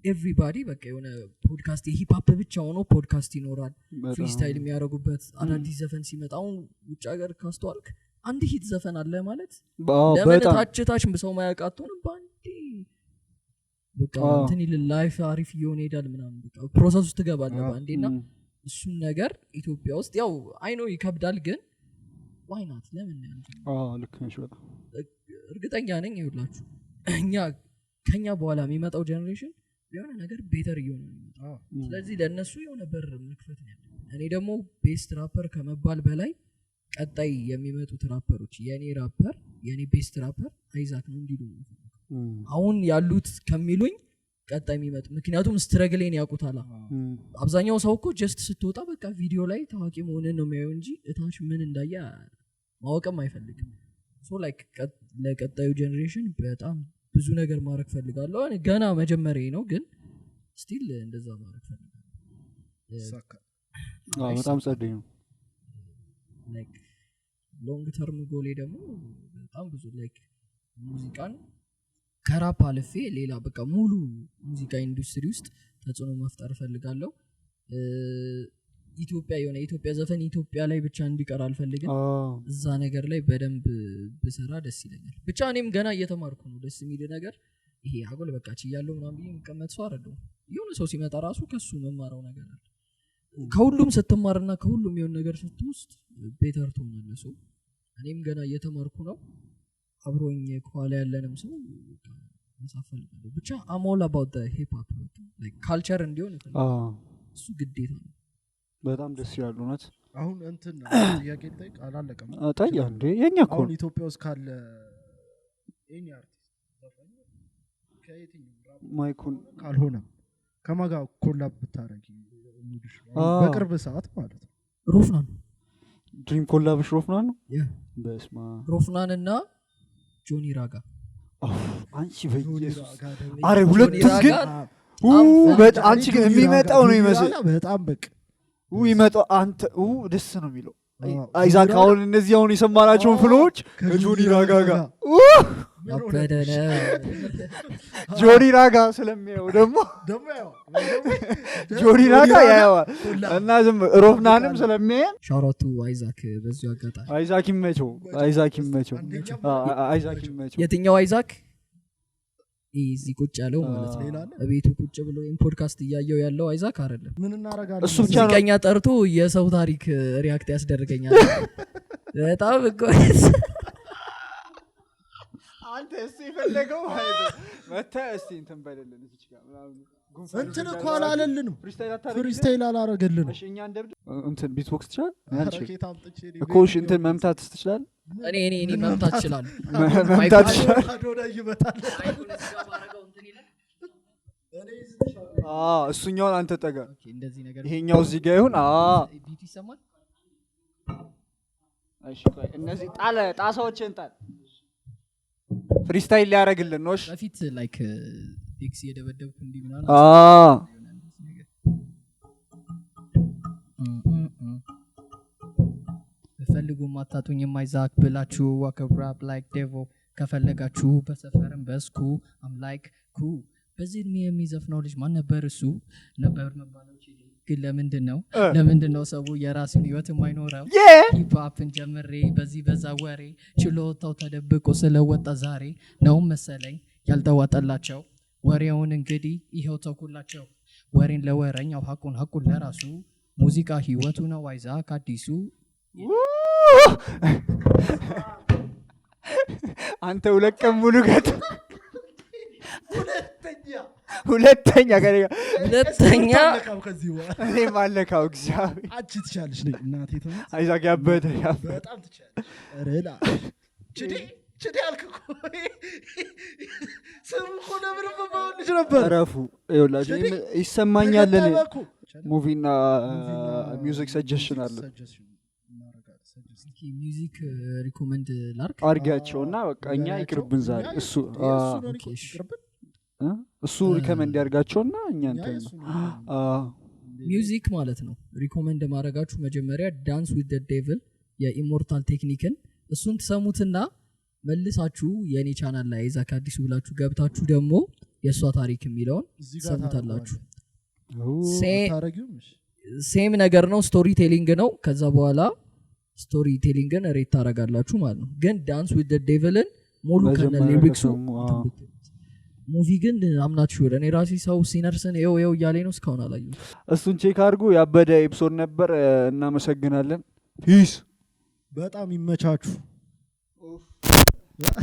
ኤቭሪባዲ በቃ የሆነ ፖድካስት የሂፕ ሆፕ ብቻ ሆኖ ፖድካስት ይኖራል ፍሪስታይል የሚያደርጉበት አዳዲስ ዘፈን ሲመጣ አሁን ውጭ ሀገር ካስተዋልክ አንድ ሂት ዘፈን አለ ማለት ለምን ታች ሰው ማያውቃቱንም ባንዴ በቃ እንትን ይል ላይፍ አሪፍ እየሆነ ሄዳል ምናምን በቃ ፕሮሰስ ውስጥ ትገባለህ ባንዴና እሱን ነገር ኢትዮጵያ ውስጥ ያው አይኖ ይከብዳል ግን ዋይ ናት ለምን ልክ ነሽ በጣም እርግጠኛ ነኝ ይኸውላችሁ ከኛ በኋላ የሚመጣው ጀነሬሽን የሆነ ነገር ቤተር እየሆነ ነው ስለዚህ ለነሱ የሆነ በር መክፈት ነው እኔ ደግሞ ቤስት ራፐር ከመባል በላይ ቀጣይ የሚመጡት ራፐሮች የኔ ቤስት ራፐር አይዛክ ነው እንዲሉ አሁን ያሉት ከሚሉኝ ቀጣይ የሚመጡ ምክንያቱም ስትረግሌን ያውቁታል አብዛኛው ሰው እኮ ጀስት ስትወጣ በቃ ቪዲዮ ላይ ታዋቂ መሆንን ነው የሚያየው እንጂ እታች ምን እንዳየ ማወቅም አይፈልግም ሶ ላይክ ለቀጣዩ ጀነሬሽን በጣም ብዙ ነገር ማድረግ ፈልጋለሁ ገና መጀመሪያ ነው ግን ስቲል እንደዛ ማድረግ ፈልጋለሁ በጣም ጸደይ ነው ላይክ ሎንግ ተርም ጎሌ ደግሞ በጣም ብዙ ላይክ ሙዚቃን ከራፕ አልፌ ሌላ በቃ ሙሉ ሙዚቃ ኢንዱስትሪ ውስጥ ተጽዕኖ መፍጠር ፈልጋለሁ ኢትዮጵያ ዘፈን ኢትዮጵያ ላይ ብቻ እንዲቀር አልፈልግም እዛ ነገር ላይ በደንብ ብሰራ ደስ ይለኛል ብቻ እኔም ገና እየተማርኩ ነው ደስ የሚል ነገር ይሄ አጎል በቃ ችያለሁ ምናምን ብዬ መቀመጥ ሰው አይደለም የሆነ ሰው ሲመጣ ራሱ ከሱ መማረው ነገር አለ ከሁሉም ስትማርና ከሁሉም የሆነ ነገር ስትወስድ ቤተር ትሆናለህ ሰው እኔም ገና እየተማርኩ ነው አብሮኝ ከኋላ ያለንም ሰው መሳፈልኩ ብቻ አሞል አባውት ዘ ሂፕ ሆፕ ላይክ ካልቸር እንዲሆን እሱ ግዴታ ነው በጣም ደስ ይላል እውነት አሁን እንትን ጥያቄ ጠይቅ አላለቀም ታያ እንዴ የኛ እኮ አሁን ኢትዮጵያ ውስጥ ካለ ኤኒ አርቲስት ከየትኛው ማይኩን ካልሆነ ከማጋ ኮላብ ብታረጊ በቅርብ ሰዓት ማለት ነው ሮፍናን ድሪም ኮላብሽ ሮፍናን ነው በስማ ሮፍናን እና ጆኒ ራጋ አንቺ በኢየሱስ አረ ሁለቱም ግን በጣም አንቺ ግን የሚመጣው ነው ይመስል በጣም በቃ ይመጣው አንተ ደስ ነው የሚለው አይዛክ አሁን እነዚህ አሁን የሰማናቸውን ፍሎዎች ከጆኒ ራጋ ጋር ጆኒ ራጋ ስለሚያየው ደግሞ ጆኒ ራጋ ያየዋል እና ዝም ሮፍናንም ስለሚያየን ሻውራቱ አይዛክ በዚሁ አጋጣሚ አይዛክ ይመቸው የትኛው አይዛክ እዚህ ቁጭ ያለው ማለት ነው እቤቱ ቁጭ ብሎ ፖድካስት እያየው ያለው አይዛክ አይደለም ምን እናረጋለን እሱ ብቻ ሙዚቀኛ ጠርቶ የሰው ታሪክ ሪአክት ያስደርገኛል በጣም እኮስ አንተ እሱ ይፈልገው ማለት ነው መታ እስቲ እንትን በደልን እዚህ ጋር ምናምን እንትን እኮ አላለልንም ፍሪስታይል አላረገልንም እሺ እኛ እንደብድ እንትን ቢትቦክስ ትችላል ያንቺ እኮ እኮ እንትን መምታት ትችላል እኔ መምታት ይችላል መምታት ይችላል አዶዳ ይመታል እሱኛውን አንተ ጠጋ እንደዚህ ነገር ይሄኛው እዚህ ጋር ይሁን ቢት ይሰማል እሺ ቆይ እነዚህ ጣሳዎችን ጣል ፍሪስታይል ሊያረግልን ነው እሺ በፊት ላይክ ኤክስ የደበደብኩ እንዲ ምናምን ፈልጉም አታጡኝም አይዛክ ብላችሁ ዋከብራፕ ላይክ ዴቮ ከፈለጋችሁ በሰፈርም በስኩ አም ላይክ ኩ በዚህ እድሜ የሚዘፍነው ልጅ ማን ነበር እሱ ነበር መባለው ግን ለምንድን ነው ሰው የራሱን ህይወት የማይኖረው? ሂፕሆፕን ጀምሬ በዚህ በዛ ወሬ ችሎታው ተደብቆ ስለወጣ ዛሬ ነው መሰለኝ ያልተዋጠላቸው። ወሬውን እንግዲህ ይኸው ተኩላቸው። ወሬን ለወረኛው ሀቁን ለራሱ ሙዚቃ ህይወቱ ነው አይዛክ አዲሱ። አንተ ሁለት ቀን ሙሉ ገጥ ሁለተኛ እኔ ማለካው እግዚአብሔር አንቺ ትቻለሽ ነኝ እናቴ ተመ አይዛክ ያበደ በጣም ትቻለሽ። ረላ ችዴ አልኩ ስም እኮ ነበር በባልሽ ነበር። ረፉ ይኸውላችሁ ይሰማኛል። እኔ ሙቪና ሚውዚክ ሰጀሽን አለ። ሚውዚክ ሪኮመንድ ላርክ አርጋቸውና በቃ እኛ ይቅርብን ዛሬ እሱ ሪኮመንድ ያርጋቸውና እኛ እንትን ሚውዚክ ማለት ነው። ሪኮመንድ ማድረጋችሁ መጀመሪያ ዳንስ ዊዝ ዘ ዴቪል የኢሞርታል ቴክኒክን እሱን ትሰሙትና መልሳችሁ የኔ ቻናል ላይ አይዛክ አዲሱ ብላችሁ ገብታችሁ ደግሞ የሷ ታሪክ የሚለውን ሰምታላችሁ። ሴም ነገር ነው፣ ስቶሪ ቴሊንግ ነው። ከዛ በኋላ ስቶሪ ቴሊንግን ሬት ታረጋላችሁ ማለት ነው። ግን ዳንስ ዊዝ ዘ ዴቪልን ሙሉ ከነ ሊሪክሱ ሙቪ ግን አምናችሁ ወደ እኔ ራሴ ሰው ሲነርስን ይው እያለኝ ነው እስካሁን አላየሁም። እሱን ቼክ አድርጉ። ያበደ ኤፒሶድ ነበር። እናመሰግናለን። ፒስ። በጣም ይመቻችሁ።